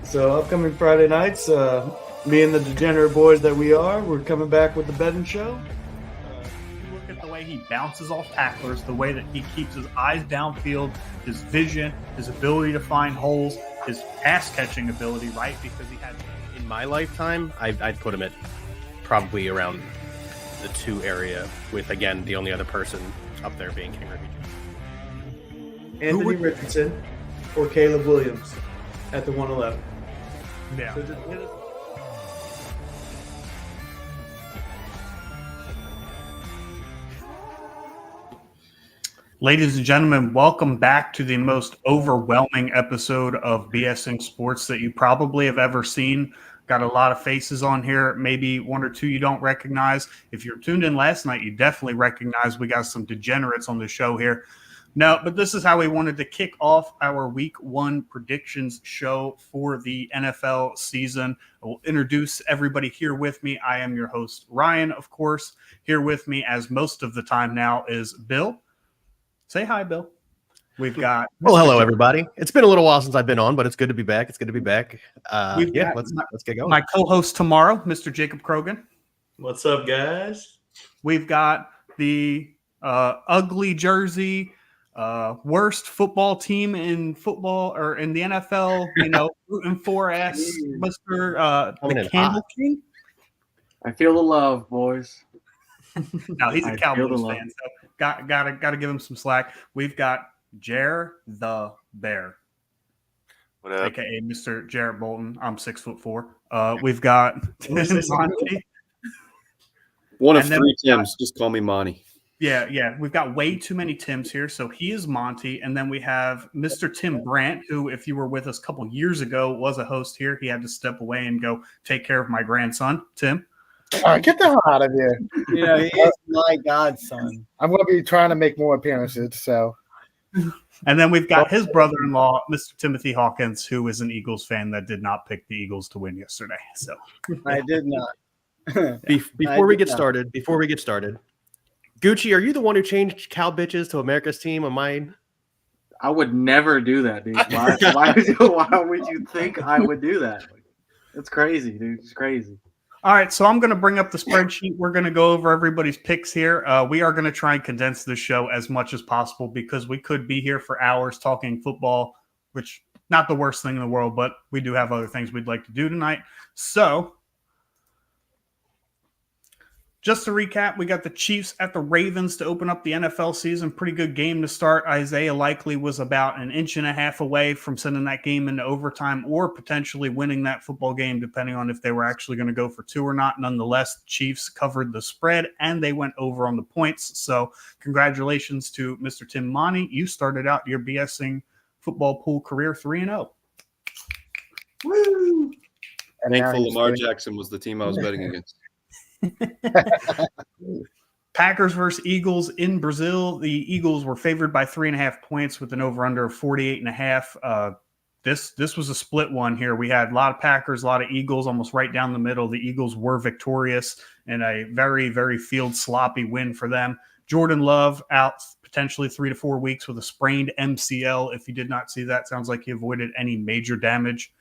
So upcoming Friday nights, me and the degenerate boys that we are, we're coming back with the betting show. You look at the way he bounces off tacklers, the way that he keeps his eyes downfield, his vision, his ability to find holes, his pass catching ability, right? Because he had. In my lifetime, I'd put him at probably around the 2 area, with again the only other person up there being King Ricky. Anthony Richardson or Caleb Williams at the 111. Yeah. So just hit it. Ladies and gentlemen, welcome back to the most overwhelming episode of B.S.ing Sports that you probably have ever seen. Got a lot of faces on here, maybe 1 or 2 you don't recognize. If you're tuned in last night, you definitely recognize we got some degenerates on the show here. No, but this is how we wanted to kick off our Week 1 predictions show for the NFL season. I will introduce everybody here with me. I am your host, Ryan, of course. Here with me, as most of the time now, is Bill. Say hi, Bill. We've got. Well, hello, everybody. It's been a little while since I've been on, but it's good to be back. Let's get going. My co-host tomorrow, Mr. Jacob Krogan. What's up, guys? We've got the ugly jersey, worst football team in football or in the NFL, rooting for us, Mr. the Candle King. I feel the love, boys. No, he's a Cowboys fan, so gotta give him some slack. We've got Jer the Bear. What up? AKA Mr. Jarrett Bolton. I'm 6'4". We've got Monty. One of 3 Tims. Just call me Monty. Yeah. We've got way too many Tims here. So he is Monty. And then we have Mr. Tim Brandt, who, if you were with us a couple years ago, was a host here. He had to step away and go take care of my grandson, Tim. All right, get the hell out of here. Yeah, he is my godson. I'm going to be trying to make more appearances, so. And then we've got his brother-in-law, Mr. Timothy Hawkins, who is an Eagles fan that did not pick the Eagles to win yesterday. So I did not. Before we get started, Gucci, are you the one who changed cow bitches to America's team on mine? I would never do that, dude. Why would you think I would do that? It's crazy, dude. It's crazy. all right, so I'm going to bring up the spreadsheet. We're going to go over everybody's picks here. We are going to try and condense the show as much as possible because we could be here for hours talking football, which not the worst thing in the world, but we do have other things we'd like to do tonight. So just to recap, we got the Chiefs at the Ravens to open up the NFL season. Pretty good game to start. Isaiah likely was about 1.5 inches away from sending that game into overtime or potentially winning that football game, depending on if they were actually going to go for 2 or not. Nonetheless, Chiefs covered the spread and they went over on the points. So congratulations to Mr. Tim Monty. You started out your BSing football pool career 3-0. Woo! Thankful Lamar Jackson was the team I was betting against. Packers versus Eagles in Brazil. The Eagles were favored by 3.5 points with an over-under of 48.5. This was a split one here. We had a lot of Packers, a lot of Eagles, almost right down the middle. The Eagles were victorious in a very, very field sloppy win for them. Jordan Love out potentially 3 to 4 weeks with a sprained MCL. If you did not see that, sounds like he avoided any major damage.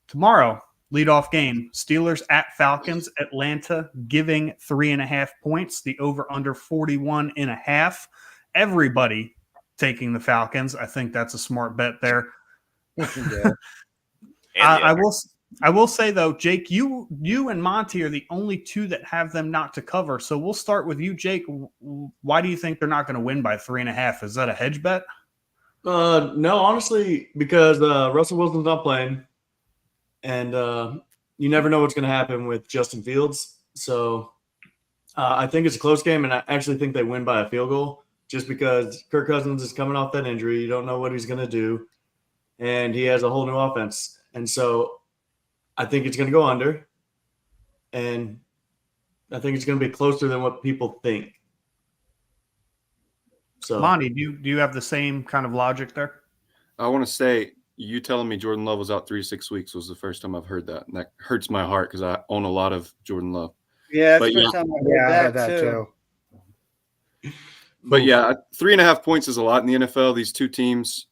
Tomorrow, leadoff game, Steelers at Falcons, Atlanta giving 3.5 points, the over-under 41.5. Everybody taking the Falcons. I think that's a smart bet there. I will say, though, Jake, you and Monty are the only 2 that have them not to cover. So we'll start with you, Jake. Why do you think they're not going to win by 3.5? Is that a hedge bet? No, honestly, because Russell Wilson's not playing. And you never know what's going to happen with Justin Fields. So I think it's a close game, and I actually think they win by a field goal just because Kirk Cousins is coming off that injury. You don't know what he's going to do, and he has a whole new offense. And so I think it's going to go under, and I think it's going to be closer than what people think. So, Monty, do you have the same kind of logic there? I want to say you telling me Jordan Love was out 3 to 6 weeks was the first time I've heard that. And that hurts my heart because I own a lot of Jordan Love. Yeah, that's the first time I heard that too. But yeah, 3.5 points is a lot in the NFL. These 2 teams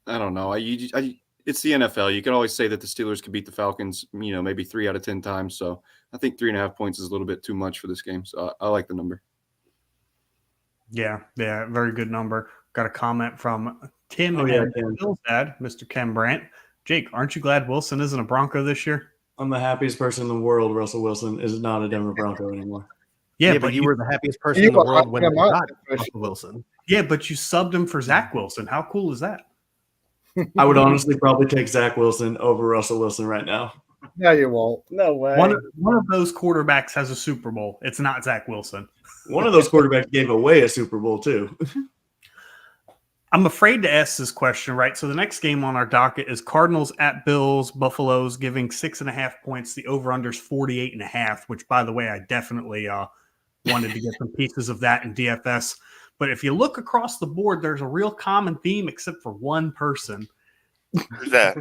I don't know. It's the NFL. You can always say that the Steelers could beat the Falcons, maybe 3 out of 10 times. So I think 3.5 points is a little bit too much for this game. So I like the number. Yeah, very good number. Got a comment from Tim Oh, yeah, and Tim. Bill's dad, Mr. Ken Brandt. Jake, aren't you glad Wilson isn't a Bronco this year? I'm the happiest person in the world. Russell Wilson is not a Denver Bronco anymore. Yeah, but you were the happiest person in the world when they got Russell Wilson. Yeah, but you subbed him for Zach Wilson. How cool is that? I would honestly probably take Zach Wilson over Russell Wilson right now. No, you won't. No way. One of those quarterbacks has a Super Bowl. It's not Zach Wilson. One of those quarterbacks gave away a Super Bowl too. I'm afraid to ask this question, right? So the next game on our docket is Cardinals at Bills. Buffalo's giving 6.5 points. The over-under's 48.5, which, by the way, I definitely wanted to get some pieces of that in DFS. But if you look across the board, there's a real common theme except for one person. Who's that?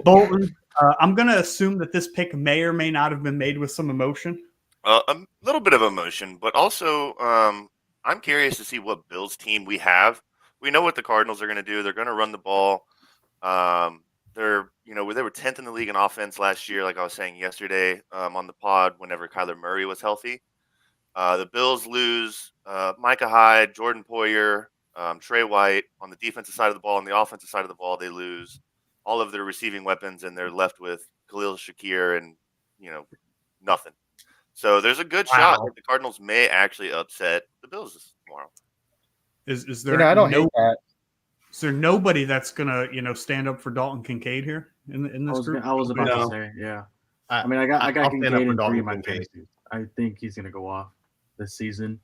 Bolton. I'm going to assume that this pick may or may not have been made with some emotion. A little bit of emotion, but also I'm curious to see what Bills team we have. We know what the Cardinals are going to do. They're going to run the ball. They were 10th in the league in offense last year, like I was saying yesterday on the pod. Whenever Kyler Murray was healthy, the Bills lose Micah Hyde, Jordan Poyer, Trey White on the defensive side of the ball. On the offensive side of the ball, they lose all of their receiving weapons, and they're left with Khalil Shakir and nothing. So there's a good shot that the Cardinals may actually upset the Bills tomorrow. Is there I don't hate that. Is there nobody that's gonna stand up for Dalton Kincaid here in this group? I was about to say, yeah. I mean, I got I'll Kincaid stand up for in 3 Dalton of my Kincaid. fantasies. I think he's going to go off this season.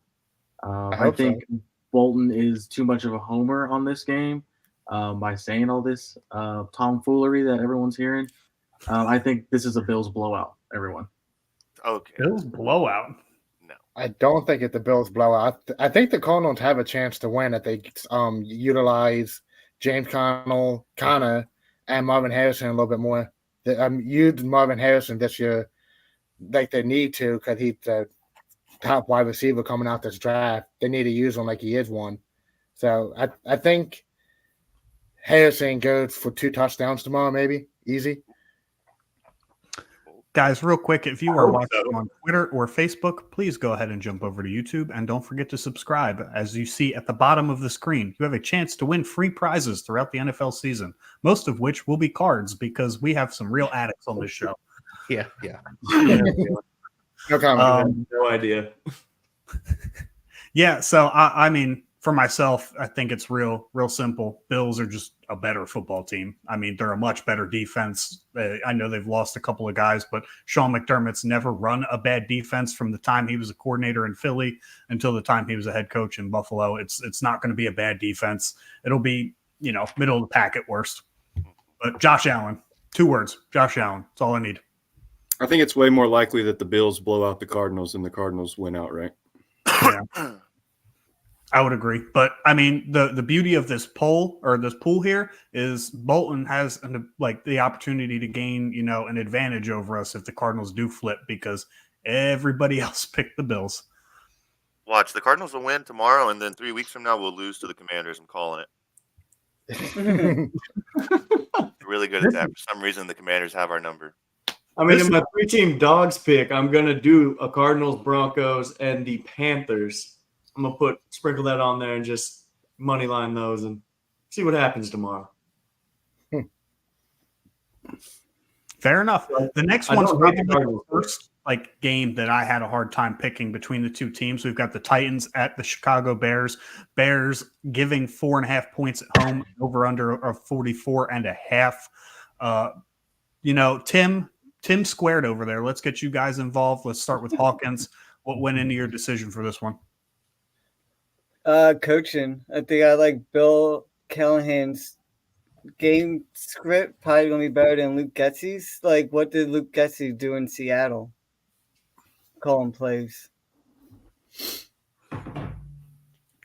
I hope so. think Bolton is too much of a homer on this game by saying all this tomfoolery that everyone's hearing. I think this is a Bills blowout, everyone. Okay. Bills blowout. No. I don't think it's the Bills blowout. I think the Cardinals have a chance to win if they utilize James Conner, and Marvin Harrison a little bit more. Use Marvin Harrison this year like they need to because he's the top wide receiver coming out this draft. They need to use him like he is one. So I think Harrison goes for 2 touchdowns tomorrow, maybe. Easy. Guys, real quick, if you are watching on Twitter or Facebook, please go ahead and jump over to YouTube and don't forget to subscribe. As you see at the bottom of the screen, you have a chance to win free prizes throughout the NFL season, most of which will be cards because we have some real addicts on this show. Yeah. No comment. No idea. Yeah, so I mean, for myself, I think it's real simple. Bills are just a better football team. I mean, they're a much better defense. I know they've lost a couple of guys, but Sean McDermott's never run a bad defense from the time he was a coordinator in Philly until the time he was a head coach in Buffalo. It's not going to be a bad defense. It'll be, middle of the pack at worst. But Josh Allen, 2 words, Josh Allen. That's all I need. I think it's way more likely that the Bills blow out the Cardinals than the Cardinals win outright. Yeah. I would agree. But, I mean, the beauty of this pool here is Bolton has the opportunity to gain, an advantage over us if the Cardinals do flip because everybody else picked the Bills. Watch, the Cardinals will win tomorrow, and then 3 weeks from now we'll lose to the Commanders. I'm calling it. They're really good at that. For some reason, the Commanders have our number. I mean, in my 3-team dogs pick, I'm going to do a Cardinals, Broncos, and the Panthers. I'm going to sprinkle that on there and just money line those and see what happens tomorrow. Fair enough. The next one's probably the first game that I had a hard time picking between the 2 teams. We've got the Titans at the Chicago Bears. Bears giving 4.5 points at home, over under of 44.5. Tim squared over there. Let's get you guys involved. Let's start with Hawkins. What went into your decision for this one? Coaching. I think I like Bill Callahan's game script. Probably gonna be better than Luke Getsy's. What did Luke Getsy do in Seattle? Calling plays.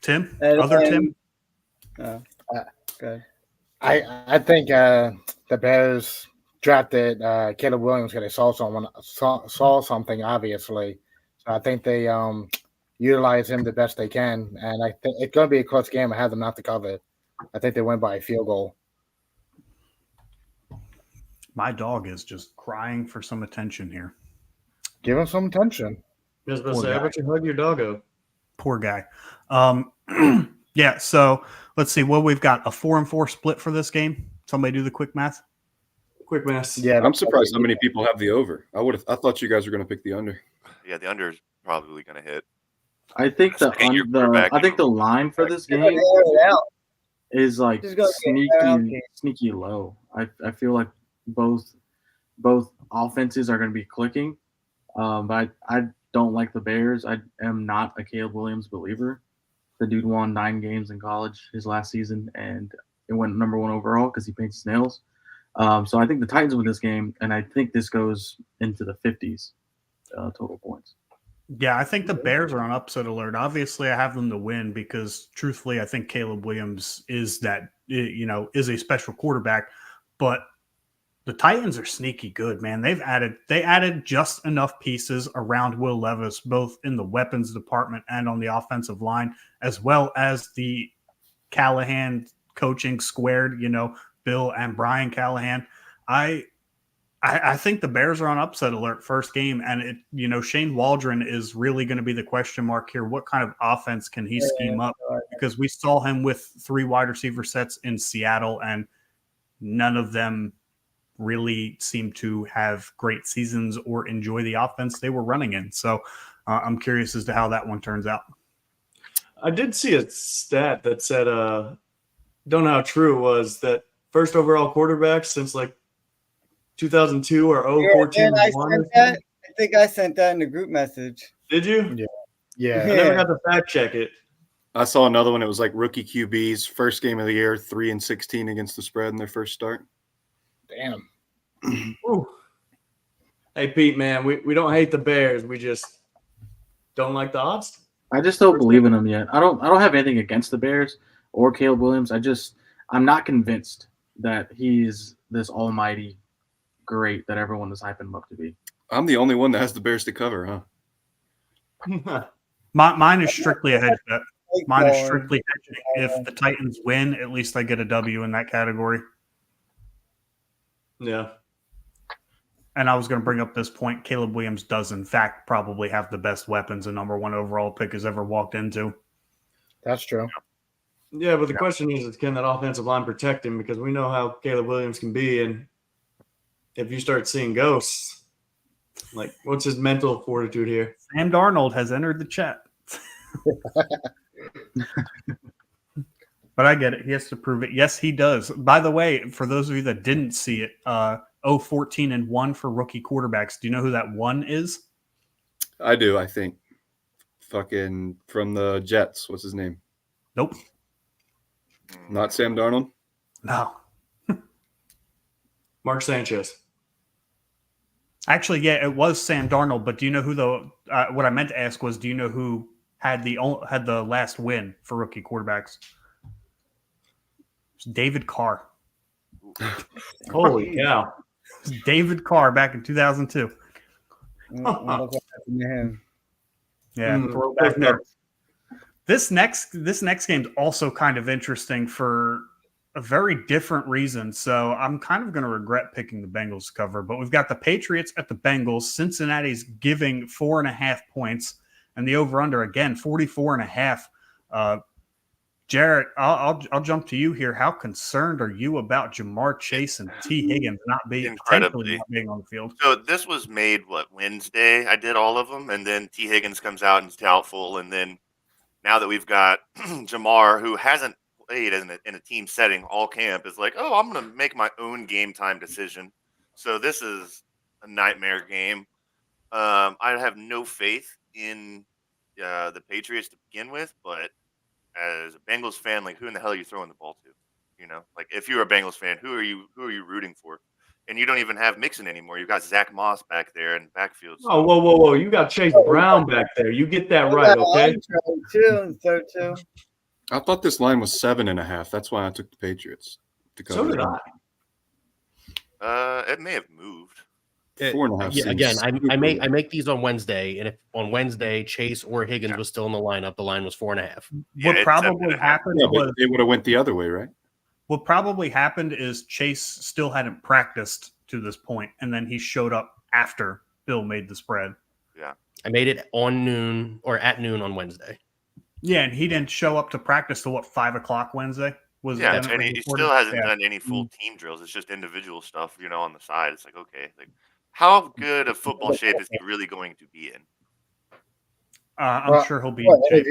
Tim? And, Other Tim? Good. I think the Bears drafted Caleb Williams because they saw something obviously. So I think they utilize him the best they can, and I think it's going to be a close game. I have them not to cover. I think they win by a field goal. My dog is just crying for some attention here. Give him some attention. I was about to Poor say, how guy. about you hug your doggo? Poor guy. Yeah, so let's see what we've got. A 4-4 split for this game. Somebody do the quick math. Quick mess. Yeah, I'm surprised how many people have the over. I thought you guys were going to pick the under. Yeah, the under is probably going to hit. I think Second-year quarterback, I think the line for this game is like Just gonna be a down game. sneaky low. I feel like both offenses are going to be clicking. But I don't like the Bears. I am not a Caleb Williams believer. The dude won 9 games in college his last season, and it went number 1 overall because he paints nails. So I think the Titans win this game, and I think this goes into the 50s total points. Yeah, I think the Bears are on upset alert. Obviously, I have them to win because, truthfully, I think Caleb Williams is is a special quarterback. But the Titans are sneaky good, man. They added just enough pieces around Will Levis, both in the weapons department and on the offensive line, as well as the Callahan coaching squared. Bill and Brian Callahan. I think the Bears are on upset alert first game, and Shane Waldron is really going to be the question mark here. What kind of offense can he scheme up? Because we saw him with 3 wide receiver sets in Seattle, and none of them really seem to have great seasons or enjoy the offense they were running in. So I'm curious as to how that one turns out. I did see a stat that said, don't know how true it was, that first overall quarterbacks since like 2002 or 014. I think I sent that in the group message. Did you? Yeah. I never got to fact check it. I saw another one. It was like rookie QBs, first game of the year, 3-16 against the spread in their first start. Damn. Ooh. Hey, Pete, man, we don't hate the Bears. We just don't like the odds. I just don't believe in them yet. I don't have anything against the Bears or Caleb Williams. I'm not convinced that he's this almighty great that everyone is hyping him up to be. I'm the only one that has the Bears to cover, huh? Mine is strictly a hedge bet. Mine is strictly hedging. If the Titans win, at least I get a W in that category. Yeah. And I was going to bring up this point. Caleb Williams does, in fact, probably have the best weapons a number 1 overall pick has ever walked into. That's true. Yeah, but the question is, can that offensive line protect him? Because we know how Caleb Williams can be, and if you start seeing ghosts, like, what's his mental fortitude here? Sam Darnold has entered the chat. But I get it. He has to prove it. Yes, he does. By the way, for those of you that didn't see it, 0-14-1 for rookie quarterbacks. Do you know who that 1 is? I do, I think. Fucking from the Jets. What's his name? Nope. Not Sam Darnold? No. Mark Sanchez. Actually, yeah, it was Sam Darnold. But do you know who what I meant to ask was, do you know who had the last win for rookie quarterbacks? It was David Carr. Holy cow. David Carr back in 2002. Yeah, throwback there. This next game's also kind of interesting for a very different reason. So I'm kind of going to regret picking the Bengals to cover, but we've got the Patriots at the Bengals. Cincinnati's giving 4.5 points, and the over/under again 44.5. Jarrett, I'll jump to you here. How concerned are you about Jamar Chase and T. Higgins not being on the field? So this was made Wednesday? I did all of them, and then T. Higgins comes out and is doubtful, and then now that we've got Jamar, who hasn't played in a team setting all camp, is like, oh, I'm going to make my own game time decision. So this is a nightmare game. I have no faith in the Patriots to begin with, but as a Bengals fan, like, who in the hell are you throwing the ball to? Like, if you're a Bengals fan, who are you rooting for? And you don't even have Mixon anymore. You've got Zach Moss back there in the backfield. So. Oh, whoa! You got Chase Brown back there. You get that right, okay? Too. I thought this line was 7.5. That's why I took the Patriots to cover. So did I. It may have moved. 4.5 Yeah, seems again, super I low. make these on Wednesday, and if on Wednesday Chase or Higgins was still in the lineup, the line was 4.5. Yeah, What it's probably 7.5. happened Yeah, but was it would have went the other way, right? what probably happened is Chase still hadn't practiced to this point, and then he showed up after Bill made the spread. I made it on noon or at noon on Wednesday. Yeah, and he didn't show up to practice till 5 o'clock Wednesday. Was Yeah, when it and was he reported? still hasn't Yeah. done any full team drills. It's just individual stuff, on the side. It's like, okay, like how good of football shape is he really going to be in? I'm Well, sure he'll be in shape.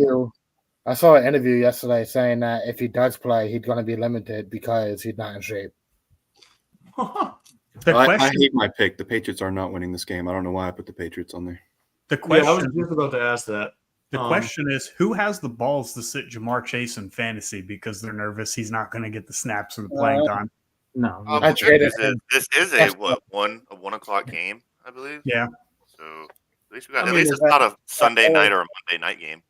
I saw an interview yesterday saying that if he does play, he's going to be limited because he's not in shape. The I question, hate my pick. The Patriots are not winning this game. I don't know why I put the Patriots on there. the Yeah, I was question, just about to ask that. the question is, who has the balls to sit Jamar Chase in fantasy because they're nervous he's not going to get the snaps or the playing time? No, The I good traded news is him. this is a 1 o'clock game, I believe. Yeah. So at least I at mean, least it's not a Sunday night or a Monday night game.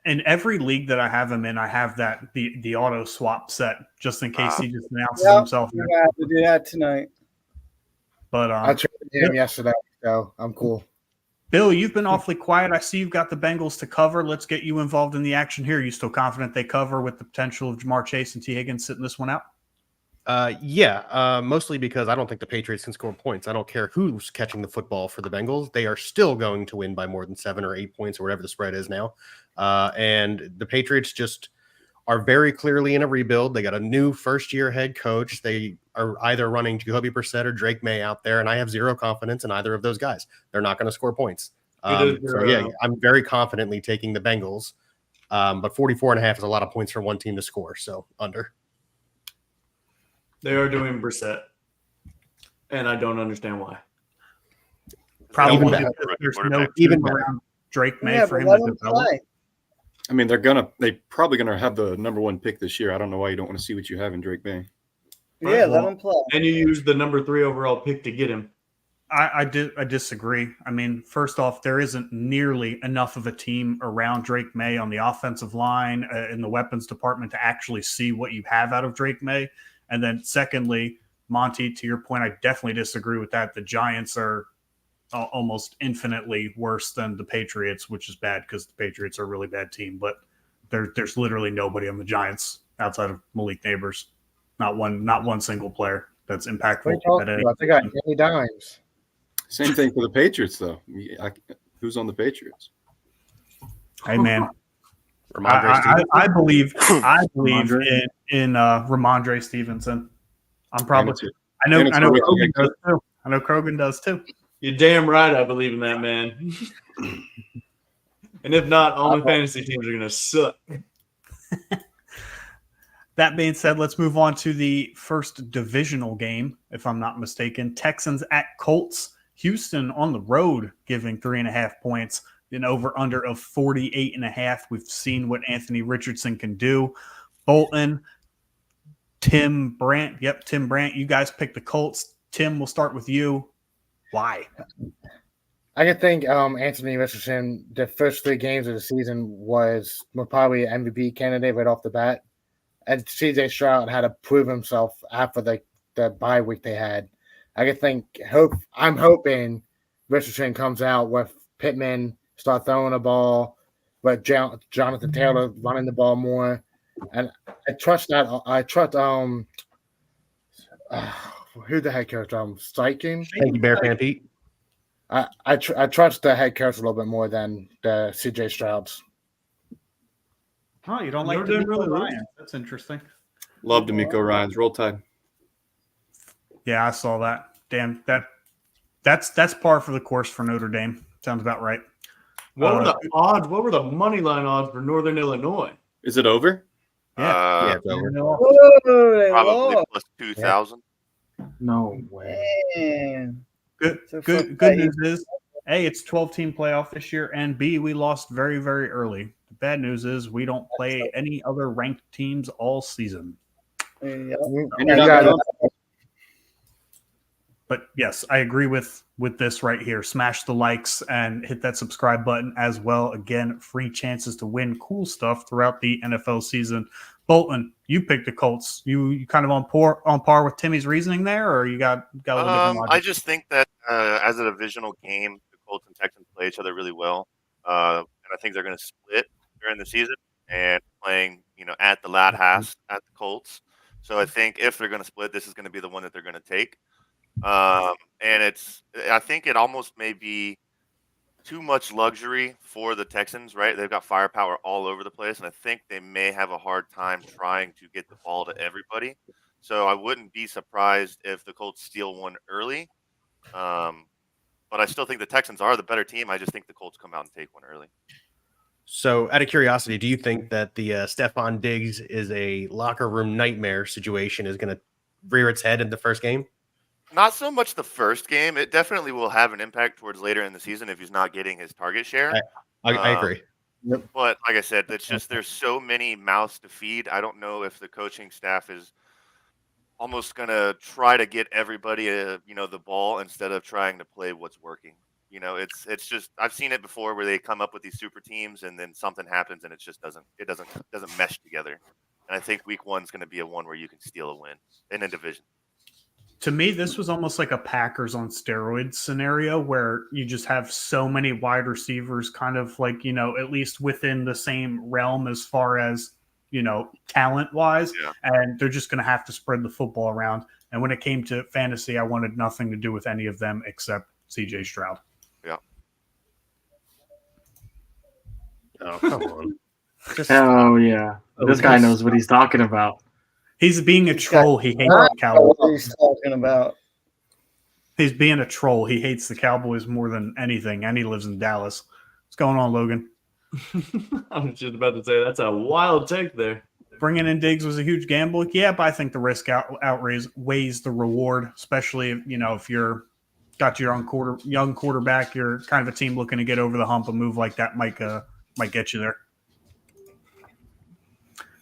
In every league that I have him in, I have that the auto swap set just in case he just announces himself. We're gonna have to do that tonight. But I traded him yesterday, so I'm cool. Bill, you've been awfully quiet. I see you've got the Bengals to cover. Let's get you involved in the action here. You still confident they cover with the potential of Jamar Chase and T. Higgins sitting this one out? Mostly because I don't think the Patriots can score points. I don't care who's catching the football for the Bengals. They are still going to win by more than 7 or 8 points or whatever the spread is now. And the Patriots just are very clearly in a rebuild. They got a new first-year head coach. They are either running Jacoby Brissett or Drake May out there, and I have zero confidence in either of those guys. They're not going to score points. I'm very confidently taking the Bengals. But 44.5 is a lot of points for one team to score, so under. They are doing Brissett, and I don't understand why. Probably Even because better. there's no Even team better. around Drake May Yeah, for but him let to him develop. play. I mean, they probably gonna have the number 1 pick this year. I don't know why you don't want to see what you have in Drake May. Yeah, let him play. And you use the number 3 overall pick to get him. I disagree. I mean, first off, there isn't nearly enough of a team around Drake May on the offensive line in the weapons department to actually see what you have out of Drake May. And then secondly, Monty, to your point, I definitely disagree with that. The Giants are almost infinitely worse than the Patriots, which is bad because the Patriots are a really bad team. But there's literally nobody on the Giants outside of Malik Neighbors. Not one single player that's impactful. They got Danny Dimes. Same thing for the Patriots, though. Who's on the Patriots? Hey, man. Ramondre I believe Ramondre. in Ramondre Stevenson. I know And it's Krogan does too. I know Krogan does too. You're damn right I believe in that, man. And if not, all my fantasy teams are going to suck. That being said, let's move on to the first divisional game, if I'm not mistaken. Texans at Colts. Houston on the road giving 3.5 points. An over-under of 48.5. We've seen what Anthony Richardson can do. Bolton, Tim Brandt. Yep, Tim Brandt. You guys picked the Colts. Tim, we'll start with you. Why? I could think Anthony Richardson, the first 3 games of the season was probably an MVP candidate right off the bat. And CJ Stroud had to prove himself after the bye week they had. I'm hoping Richardson comes out with Pittman start throwing the ball, but Jonathan Taylor running the ball more. And I trust who the head coach? Steichen? Thank you, Bear Fan Pete. I trust the head coach a little bit more than the CJ Strouds. Oh, you don't like You're doing DeMeco really Ryan? That's interesting. Love D'Amico Ryans. Roll Tide. Yeah, I saw that. Damn, that's par for the course for Notre Dame. Sounds about right. What were the odds? What were the money line odds for Northern Illinois? Is it over? Yeah, it's over. Whoa, they Probably lost. plus 2,000. No way. Man. Good So good for- news is, A, it's 12-team playoff this year, and B, we lost very, very early. The bad news is we don't play any other ranked teams all season. Yeah. And Yeah, you're you not got But yes, I agree with this right here. Smash the likes and hit that subscribe button as well. Again, free chances to win cool stuff throughout the NFL season. Bolton, you picked the Colts. You kind of on par with Timmy's reasoning there, or you got a little different logic? I just think that as a divisional game, the Colts and Texans play each other really well, and I think they're going to split during the season and playing, at the lat half at the Colts. So I think if they're going to split, this is going to be the one that they're going to take. And I think it almost may be too much luxury for the Texans, right? They've got firepower all over the place, and I think they may have a hard time trying to get the ball to everybody. So I wouldn't be surprised if the Colts steal one early. But I still think the Texans are the better team. I just think the Colts come out and take one early. So, out of curiosity, do you think that the Stephon Diggs is a locker room nightmare situation is going to rear its head in the first game? Not so much the first game. It definitely will have an impact towards later in the season if he's not getting his target share. I agree. But like I said, it's just there's so many mouths to feed. I don't know if the coaching staff is almost going to try to get everybody, the ball instead of trying to play what's working. It's just I've seen it before where they come up with these super teams and then something happens and it just doesn't mesh together. And I think week 1 is going to be a one where you can steal a win in a division. To me, this was almost like a Packers on steroids scenario where you just have so many wide receivers kind of like, at least within the same realm as far as, talent wise. Yeah. And they're just going to have to spread the football around. And when it came to fantasy, I wanted nothing to do with any of them except CJ Stroud. Yeah. Oh, come on. Oh yeah, this guy knows what he's talking about. He's being a troll. He hates the Cowboys. What he's talking about. He's being a troll. He hates the Cowboys more than anything, and he lives in Dallas. What's going on, Logan? I was just about to say that's a wild take there. Bringing in Diggs was a huge gamble. Yeah, but I think the risk outweighs the reward, especially if you're got your young quarterback, you're kind of a team looking to get over the hump. A move like that might get you there.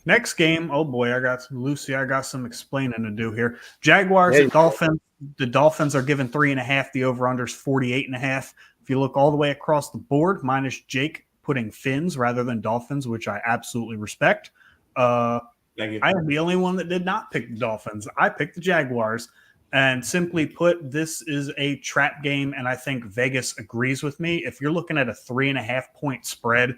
Next game, oh boy, I got some explaining to do here. Jaguars and Dolphins. The Dolphins are given 3.5. The over/under is 48.5. If you look all the way across the board, minus Jake putting Fins rather than Dolphins, which I absolutely respect. Thank you. I am the only one that did not pick the Dolphins. I picked the Jaguars. And simply put, this is a trap game, and I think Vegas agrees with me. If you're looking at a 3.5 point spread,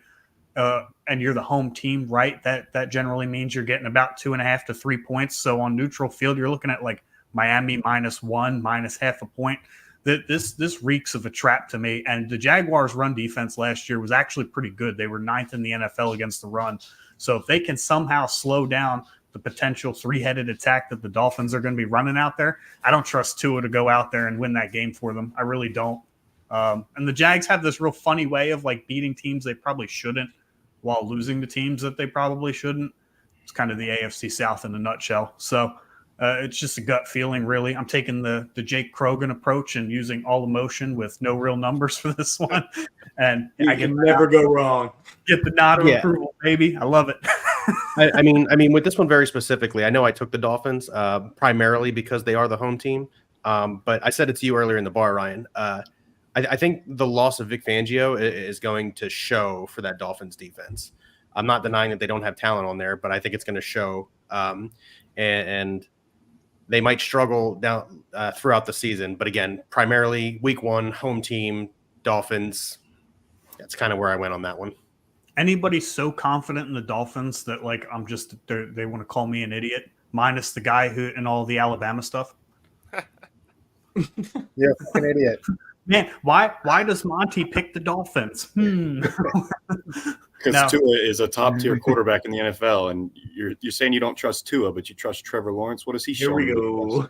and you're the home team, right? That generally means you're getting about 2.5 to 3 points. So on neutral field, you're looking at like Miami -1, -0.5 a point. This reeks of a trap to me. And the Jaguars' run defense last year was actually pretty good. They were 9th in the NFL against the run. So if they can somehow slow down the potential 3-headed attack that the Dolphins are going to be running out there, I don't trust Tua to go out there and win that game for them. I really don't. And the Jags have this real funny way of like beating teams they probably shouldn't, while losing to teams that they probably shouldn't. It's kind of the AFC South in a nutshell. So it's just a gut feeling, really. I'm taking the Jake Krogan approach and using all emotion with no real numbers for this one. And I can never go wrong. Get the nod of approval, baby. I love it. I mean, with this one very specifically, I know I took the Dolphins primarily because they are the home team. But I said it to you earlier in the bar, Ryan. I think the loss of Vic Fangio is going to show for that Dolphins defense. I'm not denying that they don't have talent on there, but I think it's going to show. And they might struggle down throughout the season. But again, primarily week 1, home team, Dolphins. That's kind of where I went on that one. Anybody so confident in the Dolphins that like they want to call me an idiot, minus the guy who and all the Alabama stuff? You're a fucking idiot. Man, why does Monty pick the Dolphins? Because Tua is a top tier quarterback in the NFL, and you're saying you don't trust Tua, but you trust Trevor Lawrence. What has he shown? Here we go.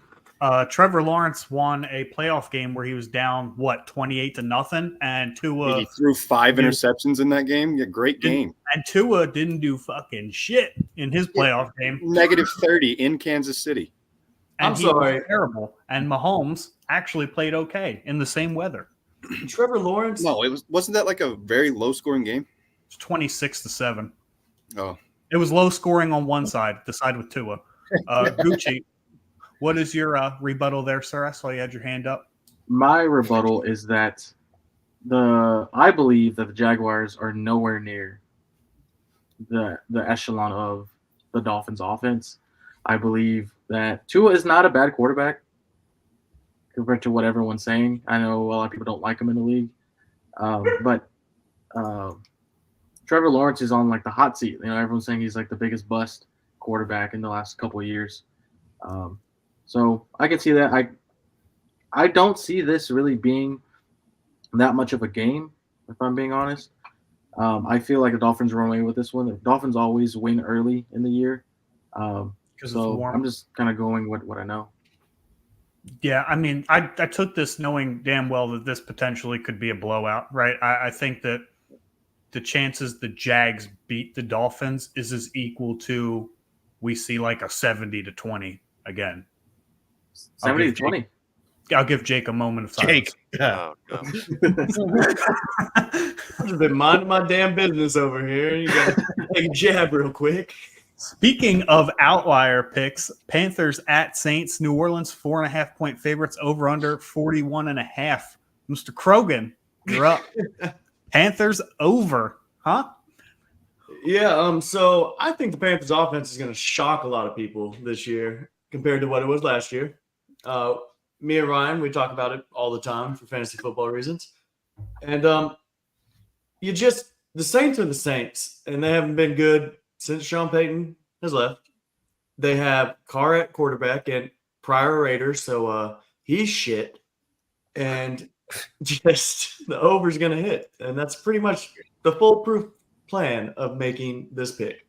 Trevor Lawrence won a playoff game where he was down 28-0, and Tua He threw 5 interceptions in that game. Yeah, great game. And Tua didn't do fucking shit in his playoff game. -30 in Kansas City. And I'm he sorry. was terrible. And Mahomes actually played okay in the same weather. Trevor Lawrence. No, wasn't that like a very low scoring game? It's 26-7. Oh, It was low scoring on one side, the side with Tua. Gucci, what is your rebuttal there, sir? I saw you had your hand up. My rebuttal is that I believe that the Jaguars are nowhere near the echelon of the Dolphins' offense. I believe that Tua is not a bad quarterback compared to what everyone's saying. I know a lot of people don't like him in the league, but Trevor Lawrence is on like the hot seat. You know, everyone's saying he's like the biggest bust quarterback in the last couple of years. So I can see that. I don't see this really being that much of a game, if I'm being honest. I feel like the Dolphins run away with this one. The Dolphins always win early in the year. So I'm just kind of going with what I know. Yeah, I mean, I took this knowing damn well that this potentially could be a blowout, right? I think that the chances the Jags beat the Dolphins is as equal to we see like a 70-20 again. 70-20. I'll give Jake a moment of silence. Jake. Oh, no. I've just been minding my damn business over here. You got to take a jab real quick. Speaking of outlier picks, Panthers at Saints, New Orleans 4.5-point favorites, over under 41.5. Mr. Krogan, you're up. Panthers over, huh? Yeah, so I think the Panthers offense is going to shock a lot of people this year compared to what it was last year. Me and Ryan, we talk about it all the time for fantasy football reasons. And the Saints are the Saints, and they haven't been good since Sean Payton has left. They have Carr at quarterback and prior Raiders, so he's shit. And just the over's going to hit. And that's pretty much the foolproof plan of making this pick.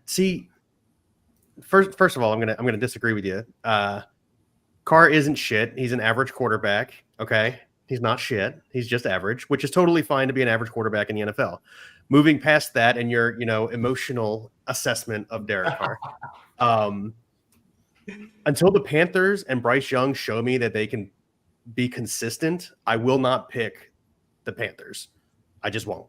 See, first of all, I'm gonna disagree with you. Carr isn't shit. He's an average quarterback. Okay, he's not shit. He's just average, which is totally fine to be an average quarterback in the NFL. Moving past that and your emotional assessment of Derek Carr, until the Panthers and Bryce Young show me that they can be consistent, I will not pick the Panthers. I just won't.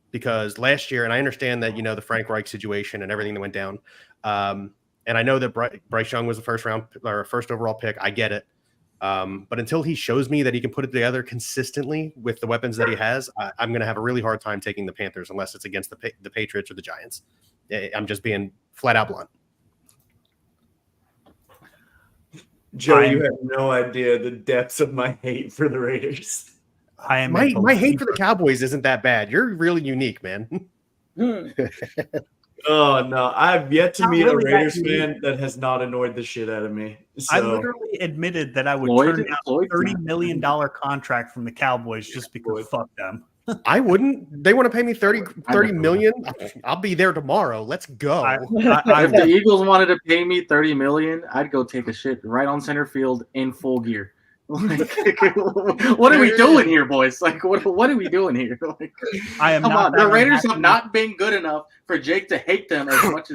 Because last year, and I understand that, the Frank Reich situation and everything that went down. And I know that Bryce Young was the first overall pick. I get it. But until he shows me that he can put it together consistently with the weapons that he has, I'm going to have a really hard time taking the Panthers unless it's against the Patriots or the Giants. I'm just being flat out blunt. Joe, you have no idea the depths of my hate for the Raiders. My hate for the Cowboys isn't that bad. You're really unique, man. Oh, no. I've yet to meet a Raiders fan that has not annoyed the shit out of me. So. I literally admitted that I would turn down a $30 million contract from the Cowboys just because fuck them. I wouldn't. They want to pay me $30 million. I'll be there tomorrow. Let's go. If the Eagles wanted to pay me $30 million, I'd go take a shit right on center field in full gear. Like, what are we doing here, boys? Like, what are we doing here? Like, I am. Come on, the Raiders have not been good enough for Jake to hate them as much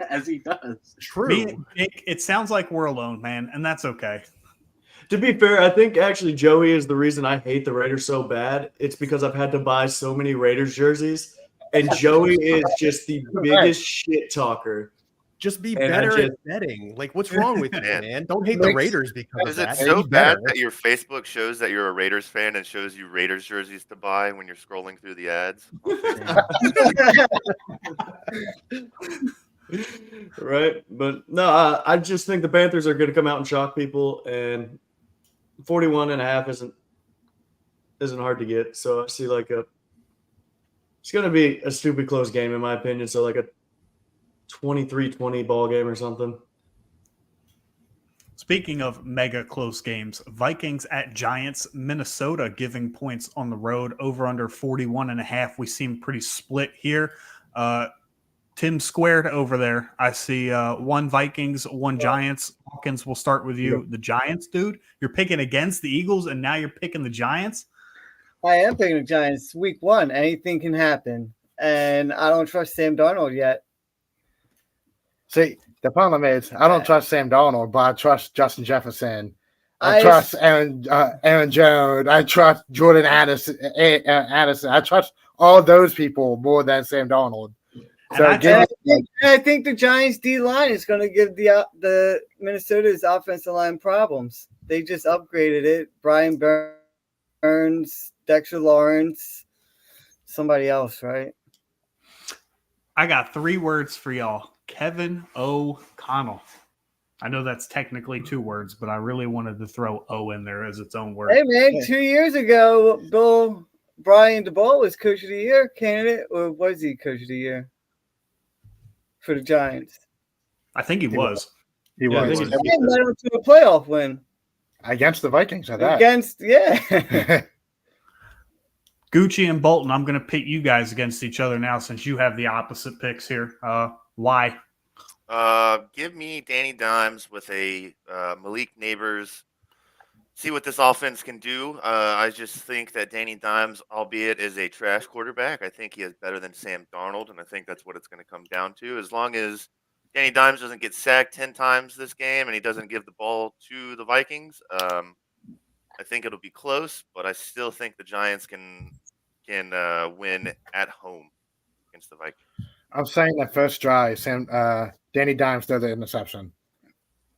as he does. True. It sounds like we're alone, man, and that's okay. To be fair, I think actually Joey is the reason I hate the Raiders so bad. It's because I've had to buy so many Raiders jerseys, and Joey is just the biggest shit talker. Just be better at betting. Like, what's wrong with you, man? Don't hate the Raiders because is it so bad that your Facebook shows that you're a Raiders fan and shows you Raiders jerseys to buy when you're scrolling through the ads? Right, but no, I just think the Panthers are going to come out and shock people, and 41.5 isn't hard to get. So I see it's going to be a stupid close game in my opinion. So like a 23-20 ball game or something. Speaking of mega close games, Vikings at Giants, Minnesota giving points on the road, over under 41.5. We seem pretty split here. Tim squared over there. I see one Vikings, one Giants. Hawkins, we'll start with you. The Giants, dude. You're picking against the Eagles, and now you're picking the Giants? I am picking the Giants. Week 1, anything can happen. And I don't trust Sam Darnold yet. See, the problem is I don't trust Sam Darnold, but I trust Justin Jefferson. I trust Aaron Jones. I trust Jordan Addison. I trust all those people more than Sam Darnold. So I think the Giants D line is going to give the Minnesota's offensive line problems. They just upgraded it. Brian Burns, Dexter Lawrence, somebody else, right? I got 3 words for y'all. Kevin O'Connell. I know that's technically 2 words, but I really wanted to throw O in there as its own word. Hey man, 2 years ago, Brian DeBall was Coach of the Year candidate, or was he Coach of the Year for the Giants? I think he was. He Yeah, I was think And led him to a playoff win against the Vikings at that. against Gucci and Bolton, I'm going to pit you guys against each other now since you have the opposite picks here. Why? Give me Danny Dimes with a Malik Neighbors. See what this offense can do. I just think that Danny Dimes, albeit is a trash quarterback, I think he is better than Sam Darnold, and I think that's what it's going to come down to. As long as Danny Dimes doesn't get sacked 10 times this game and he doesn't give the ball to the Vikings, I think it'll be close, but I still think the Giants can win at home against the Vikings. I'm saying that first drive, Danny Dimes threw the interception.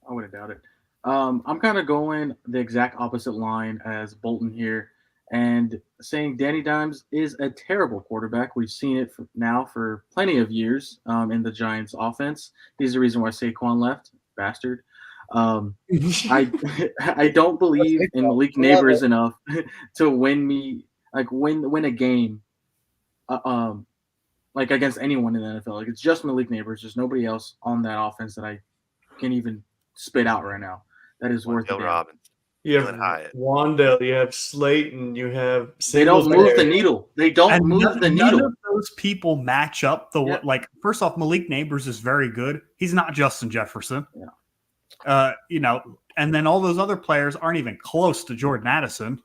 I wouldn't doubt it. I'm kind of going the exact opposite line as Bolton here and saying Danny Dimes is a terrible quarterback. We've seen it now for plenty of years in the Giants offense. He's the reason why Saquon left, bastard. I don't believe in Malik Neighbors enough to win a game like against anyone in the NFL. Like, it's just Malik Neighbors. There's nobody else on that offense that I can even spit out right now. That is worth it. Robbins. You have Wandale, you have Slayton, you have. They don't move the needle. They don't move the needle. None of those people match up. First off, Malik Neighbors is very good. He's not Justin Jefferson. Yeah. And then all those other players aren't even close to Jordan Addison.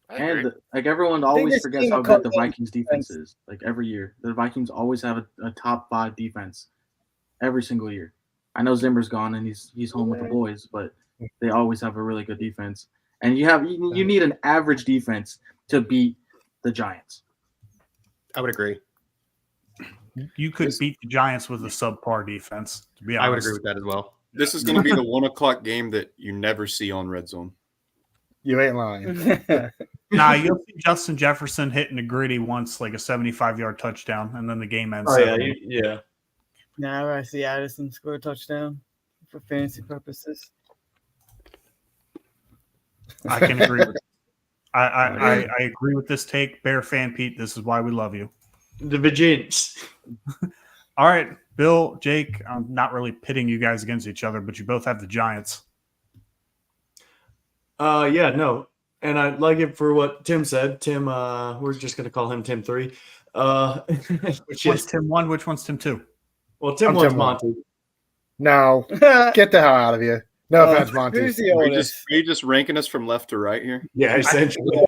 And everyone always forgets how good the Vikings defense is. Like every year, the Vikings always have a top 5 defense every single year. I know Zimmer's gone and he's home with the boys, but they always have a really good defense. And you need an average defense to beat the Giants. I would agree. You could beat the Giants with a subpar defense, to be honest. I would agree with that as well. This is going to be the 1:00 game that you never see on Red Zone. You ain't lying. Nah, you'll see Justin Jefferson hitting a gritty once, like a 75-yard touchdown, and then the game ends. Oh, yeah. Now I see Addison score a touchdown for fantasy purposes. I can agree with I agree with this take. Bear fan Pete, this is why we love you. The Virginians. All right, Bill, Jake, I'm not really pitting you guys against each other, but you both have the Giants. No. And I like it for what Tim said. Tim, we're just going to call him Tim 3. Which one's Tim 1? Which one's Tim 2? Well, Tim 1's Monty. No. Get the hell out of here. No offense, Monty. Who's the Are oldest? you just ranking us from left to right here? Yeah, essentially.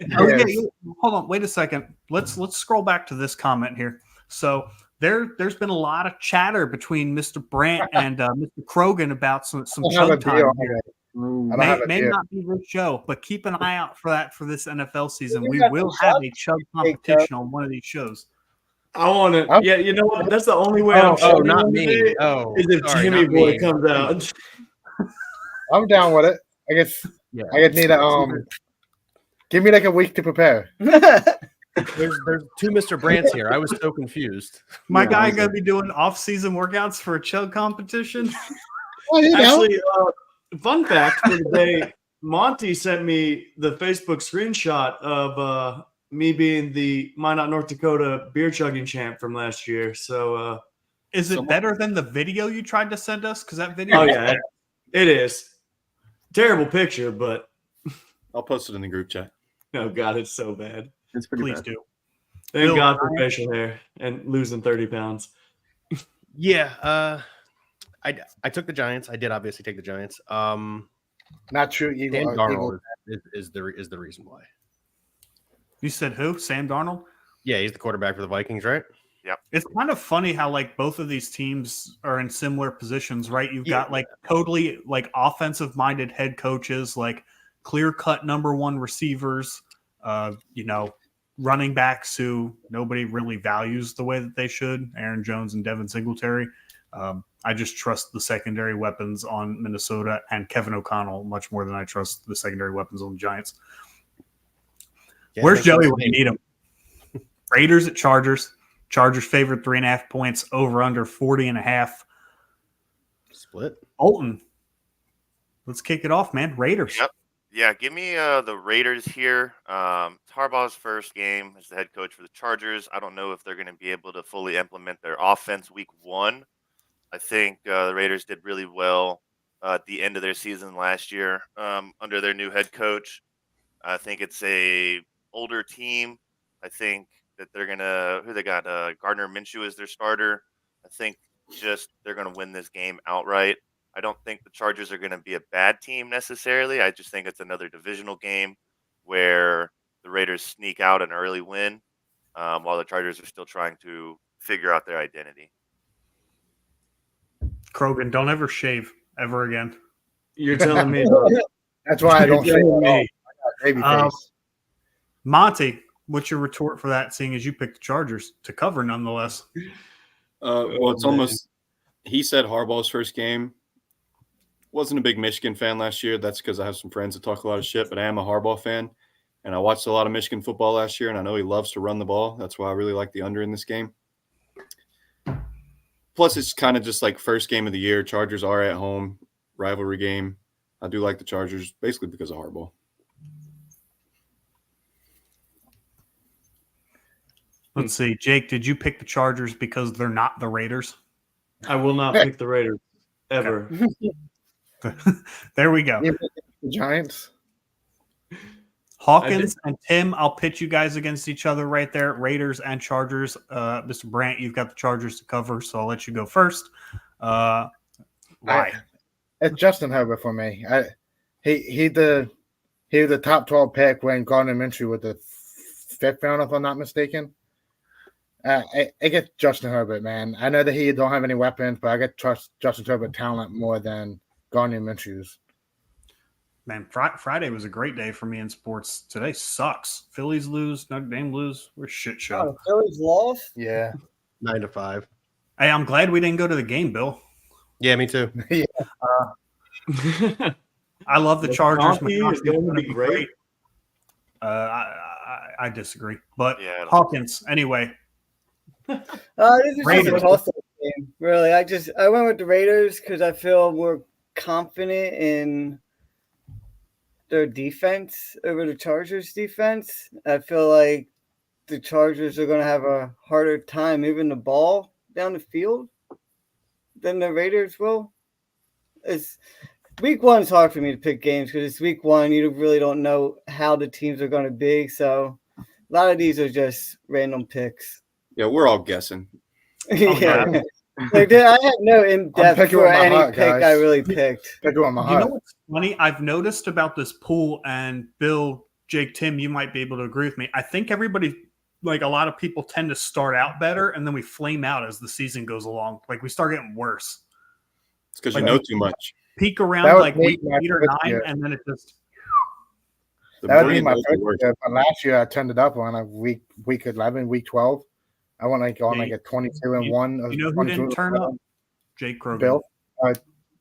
Hold on, wait a second. Let's scroll back to this comment here. So there's been a lot of chatter between Mr. Brandt and Mr. Krogan about some chug time here. May not be this show, but keep an eye out for that for this NFL season. We will have a chug competition on one of these shows. I want to. Yeah, you know what? That's the only way I'm sure. Not me. Oh, is if Jimmy Boy comes out. I'm down with it. I guess. Yeah. I just need a give me like a week to prepare. There's 2 Mr. Brandts here. I was so confused. My guy gonna be doing off-season workouts for a chug competition. Actually, fun fact for the day: Monty sent me the Facebook screenshot of me being the Minot, North Dakota beer chugging champ from last year. So, is it better than the video you tried to send us? Because that video. Oh yeah, it is. Terrible picture, but I'll post it in the group chat. Oh God, it's so bad. It's pretty Please bad. do. Thank God for facial hair and losing 30 pounds. Yeah, I took the Giants. I did obviously take the Giants. Not true. Dan Darnold is the reason why. You said who? Sam Darnold? Yeah, he's the quarterback for the Vikings, right? Yep. It's kind of funny how like both of these teams are in similar positions, right? You've got like totally like offensive minded head coaches, like clear cut number 1 receivers, running backs who nobody really values the way that they should, Aaron Jones and Devin Singletary. I just trust the secondary weapons on Minnesota and Kevin O'Connell much more than I trust the secondary weapons on the Giants. Yeah, where's Joey when you need him? Raiders at Chargers. Chargers favored 3.5 points, over under 40.5. Split. Alton, let's kick it off, man. Raiders. Yep. Yeah, give me the Raiders here. It's Harbaugh's first game as the head coach for the Chargers. I don't know if they're going to be able to fully implement their offense week one. I think the Raiders did really well at the end of their season last year under their new head coach. I think it's a older team. I think that they're gonna who they got Gardner Minshew is their starter. I think just they're gonna win this game outright. I don't think the Chargers are gonna be a bad team necessarily. I just think it's another divisional game where the Raiders sneak out an early win while the Chargers are still trying to figure out their identity. Krogan, don't ever shave ever again. You're telling me, dog. That's why I don't You're say telling me. baby Um, face. Monty, what's your retort for that, seeing as you picked the Chargers to cover nonetheless? Well, it's almost. He said Harbaugh's first game. Wasn't a big Michigan fan last year. That's because I have some friends that talk a lot of shit, but I am a Harbaugh fan, and I watched a lot of Michigan football last year, and I know he loves to run the ball. That's why I really like the under in this game. Plus, it's kind of just like first game of the year. Chargers are at home, rivalry game. I do like the Chargers basically because of Harbaugh. Let's see. Jake, did you pick the Chargers because they're not the Raiders? I will not pick the Raiders ever. There we go. You picked the Giants. Hawkins and Tim, I'll pitch you guys against each other right there. Raiders and Chargers. Mr. Brandt, you've got the Chargers to cover, so I'll let you go first. Why? It's Justin Herbert for me. He was the top 12 pick when Gardner Minshew was the fifth round, if I'm not mistaken. I get Justin Herbert, man. I know that he don't have any weapons, but I get Justin Herbert talent more than Gardner Minshew's. Man, Friday was a great day for me in sports. Today sucks. Phillies lose, Notre Dame lose. We're a shit show. Oh, Phillies lost? Yeah. 9-5. Hey, I'm glad we didn't go to the game, Bill. Yeah, me too. I love the Chargers. McConkey is going to be great. I disagree. But Yeah, Hawkins, anyway. This is just a Raiders. toss-up game, really. I went with the Raiders because I feel more confident in their defense over the Chargers' defense. I feel like the Chargers are going to have a harder time moving the ball down the field than the Raiders will. It's week one is hard for me to pick games because it's week one. You really don't know how the teams are going to be. So a lot of these are just random picks. Yeah, we're all guessing. Yeah. Like, I had no in-depth picking for with my any heart, pick guys. I really picked. Pick on my You heart. know what's funny? I've noticed about this pool, and Bill, Jake, Tim, you might be able to agree with me. I think everybody, like a lot of people, tend to start out better, and then we flame out as the season goes along. Like we start getting worse. It's because Like, you know too much. Peak That around would like be week my 8 or first 9, year. and then it just The That would more be you my know, the first worse. year. But last year I turned it up on like week 11, week 12. I went like on Yeah, like a 22-1. you know who didn't turn up? Jake Krogan. Bill.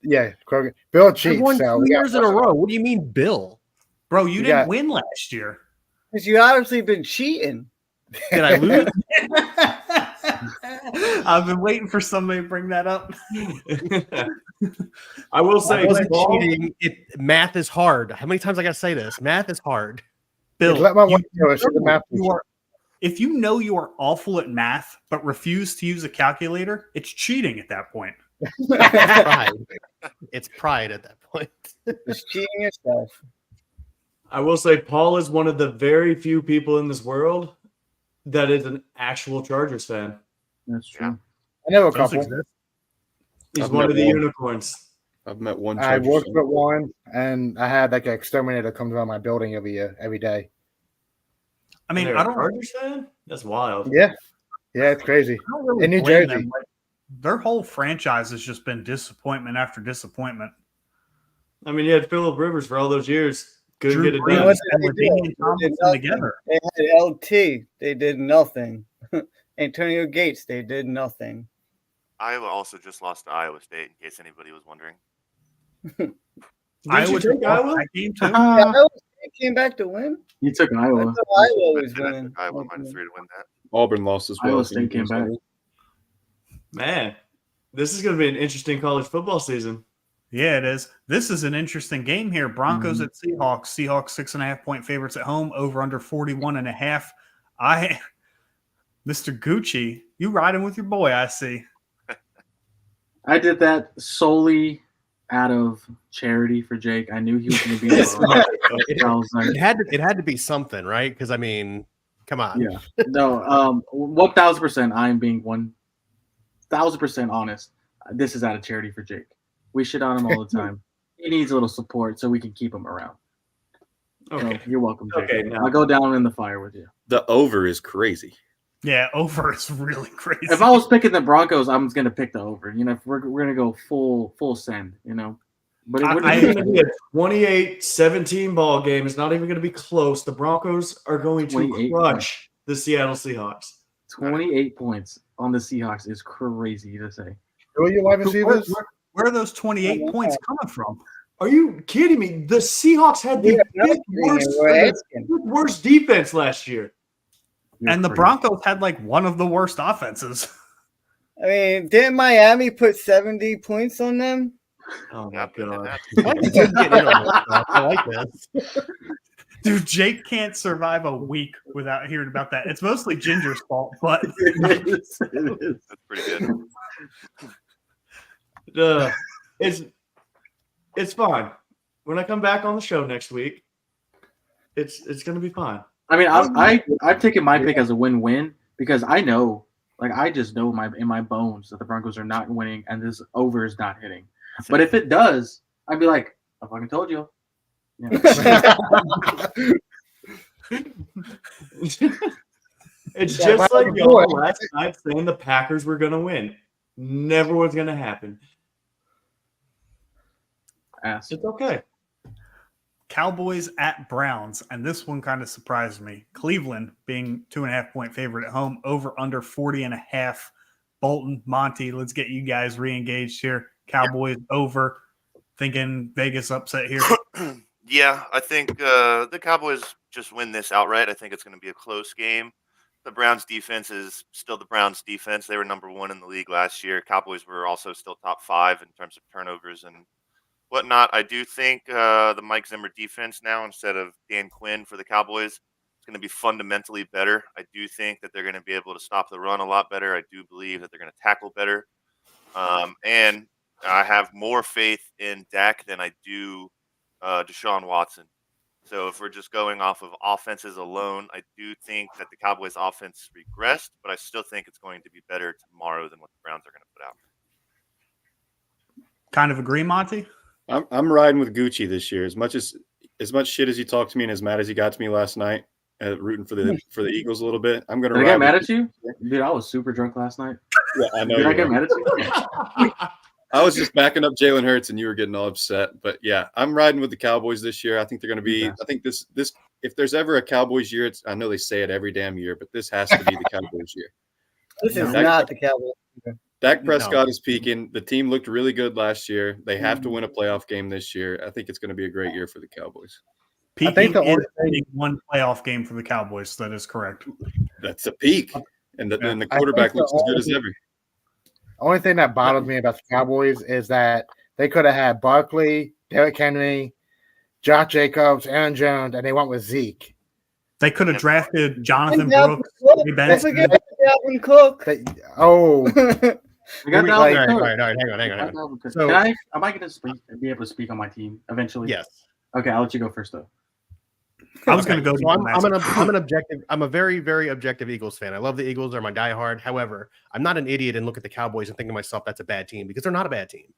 Yeah, Krogan. Bill I cheats. won So 2 we got years in a row. What do you mean, Bill? Bro, you You didn't got- win last year. Because you obviously been cheating. Did I lose? I've been waiting for somebody to bring that up. I will I say, wasn't Paul, cheating. Math is hard. How many times I got to say this? Math is hard. Bill, Let my you wife know she's a math you teacher. are, if you know you are awful at math but refuse to use a calculator, it's cheating at that point. It's pride. It's pride at that point. Just cheating yourself. I will say Paul is one of the very few people in this world that is an actual Chargers fan. That's true. I know a Those couple. exist. He's I've one met of the one. unicorns. I've met one I Chargers worked fan. with one, and I had like an exterminator come around my building every day. I mean, They're I a don't, Chargers fan? That's wild. Yeah, it's crazy. I don't really In New blame Jersey. them. Like, their whole franchise has just been disappointment after disappointment. I mean, you had Phillip Rivers for all those years. Couldn't Drew get it Brees done. What and did they do? LaDainian They did Tomlinson nothing. together. They had LT. They did nothing. Antonio Gates. They did nothing. Iowa also just lost to Iowa State, in case anybody was wondering. Did Iowa you take lost Iowa? that game too. Iowa State came back to win. You took I Iowa. thought Iowa was And I winning. took Iowa -3 to win that. Auburn lost as well. Iowa State came back. Man, this is going to be an interesting college football season. Yeah, it is. This is an interesting game here. Broncos at Seahawks. Seahawks 6.5-point favorites at home. Over under 41.5. Mr. Gucci, you riding with your boy? I see. I did that solely out of charity for Jake. I knew he was going to be there. It had to be something, right? Because I mean, come on. Yeah. No. 1,000%. I am being 1,000% honest. This is out of charity for Jake. We shit on him all the time. He needs a little support so we can keep him around. Okay. So you're welcome, Jake. Okay, now. I'll go down in the fire with you. The over is crazy. Yeah, over is really crazy. If I was picking the Broncos, I'm going to pick the over. You know, if we're going to go full send, you know. But It's going to be a 28-17 ball game. It's not even going to be close. The Broncos are going to crush the Seattle Seahawks. 28 points on the Seahawks is crazy to say. Will you live and see this? Where are those 28 points coming from? Are you kidding me? The Seahawks had the worst defense last year. And the Broncos had like one of the worst offenses. I mean, didn't Miami put 70 points on them? Oh my god! I like this. Dude, Jake can't survive a week without hearing about that. It's mostly Ginger's fault, but That's pretty good. It's fine. When I come back on the show next week, it's going to be fine. I mean, I've taken my pick as a win-win because I know, like, I just know in my bones that the Broncos are not winning and this over is not hitting. But if it does, I'd be like, I fucking told you. Yeah. It's just like y'all last night saying the Packers were going to win. Never was going to happen. It's okay. Cowboys at Browns, and this one kind of surprised me. Cleveland being 2.5-point favorite at home, over under 40.5. Bolton, Monty, let's get you guys re-engaged here. Cowboys over. Thinking Vegas upset here. Yeah, I think the Cowboys just win this outright. I think it's going to be a close game. The Browns defense is still the Browns defense. They were number 1 in the league last year. Cowboys were also still top 5 in terms of turnovers and whatnot. I do think the Mike Zimmer defense now, instead of Dan Quinn for the Cowboys, it's going to be fundamentally better. I do think that they're going to be able to stop the run a lot better. I do believe that they're going to tackle better. And I have more faith in Dak than I do Deshaun Watson. So if we're just going off of offenses alone, I do think that the Cowboys offense regressed, but I still think it's going to be better tomorrow than what the Browns are going to put out. Kind of agree, Monty? I'm riding with Gucci this year. As much shit as he talked to me and as mad as he got to me last night, rooting for the Eagles a little bit, I'm gonna. Did I get mad at you, dude? I was super drunk last night. Yeah, I know. Did I get mad at you? I was just backing up Jalen Hurts, and you were getting all upset. But yeah, I'm riding with the Cowboys this year. I think they're going to be. I think this. If there's ever a Cowboys year, I know they say it every damn year, but this has to be the Cowboys year. This is not the Cowboys. Dak Prescott is peaking. The team looked really good last year. They have to win a playoff game this year. I think it's going to be a great year for the Cowboys. Peaking, I think the only one playoff game for the Cowboys. That is correct. That's a peak, and the quarterback looks as good as ever. Only thing that bothers me about the Cowboys is that they could have had Barkley, Derrick Henry, Josh Jacobs, Aaron Jones, and they went with Zeke. They could have drafted Jonathan Brooks. Don't forget Dalvin Cook. We got all right, hang on. So, am I going to be able to speak on my team eventually? Yes. Okay, I'll let you go first, though. I was going to go. So I'm an objective. I'm a very, very objective Eagles fan. I love the Eagles. They're my diehard. However, I'm not an idiot and look at the Cowboys and think to myself that's a bad team, because they're not a bad team.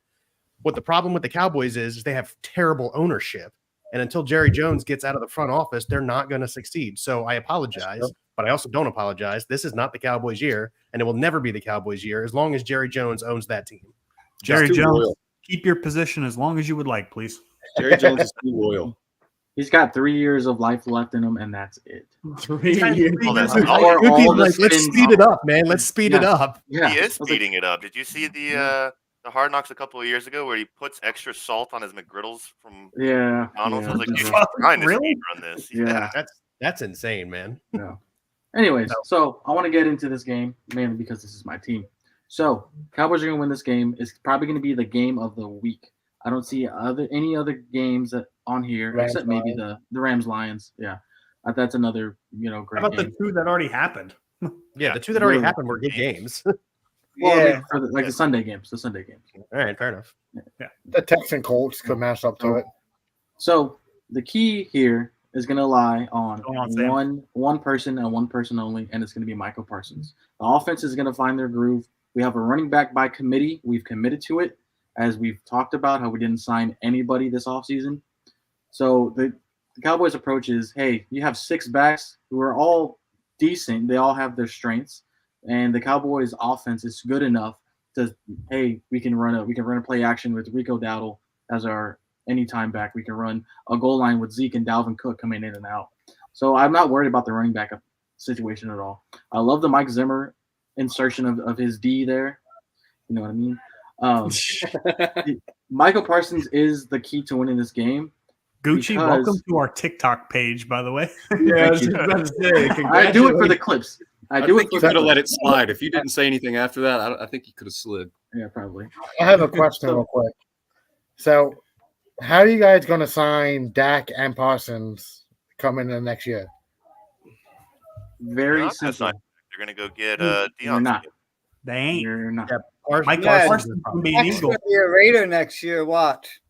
What the problem with the Cowboys is they have terrible ownership, and until Jerry Jones gets out of the front office, they're not going to succeed. So I apologize, but I also don't apologize. This is not the Cowboys' year, and it will never be the Cowboys' year as long as Jerry Jones owns that team. Jerry Jones, keep your position as long as you would like, please. Jerry Jones is too loyal. He's got 3 years of life left in him, and that's it. 3 years. Let's speed it up, man. Let's speed it up. Yeah. He is speeding it up. Did you see the Hard Knocks a couple of years ago where he puts extra salt on his McGriddles from McDonald's? I was like, dude, he's trying to speed run this. Yeah. That's insane, man. Yeah. Anyways, so I want to get into this game mainly because this is my team. So Cowboys are going to win this game. It's probably going to be the game of the week. I don't see any other games on here Rams, except maybe the Rams Lions. Yeah, that's another How great about game. the two that already happened? Yeah, the two that already Literally. happened were good games. Well, I Yeah. mean, for the Sunday games, All right, fair enough. The Texan Colts could match up to it. So the key here is going to lie on Go on, Sam. one person and one person only, and it's going to be Michael Parsons. The offense is going to find their groove. We have a running back by committee. We've committed to it, as we've talked about how we didn't sign anybody this offseason. So the Cowboys' approach is, hey, you have 6 backs who are all decent. They all have their strengths, and the Cowboys' offense is good enough to, hey, we can run a play action with Rico Dowdle as our anytime back. We can run a goal line with Zeke and Dalvin Cook coming in and out. So I'm not worried about the running back situation at all. I love the Mike Zimmer insertion of his D there. You know what I mean? Michael Parsons is the key to winning this game. Gucci, Because- welcome to our TikTok page, by the way. Yeah, I was just about to say, I do it for the clips. I do it think for you the could have let clips. it slide. If you didn't say anything after that, I think you could have slid. Yeah, probably. I have a question real quick. So, how are you guys going to sign Dak and Parsons coming in next year? Very They're not gonna simple. sign- They're going to go get You're Deion. not. They ain't. You're not. Mike Yeah. Parsons will be an Dak's Eagle. going to be a Raider next year. Watch.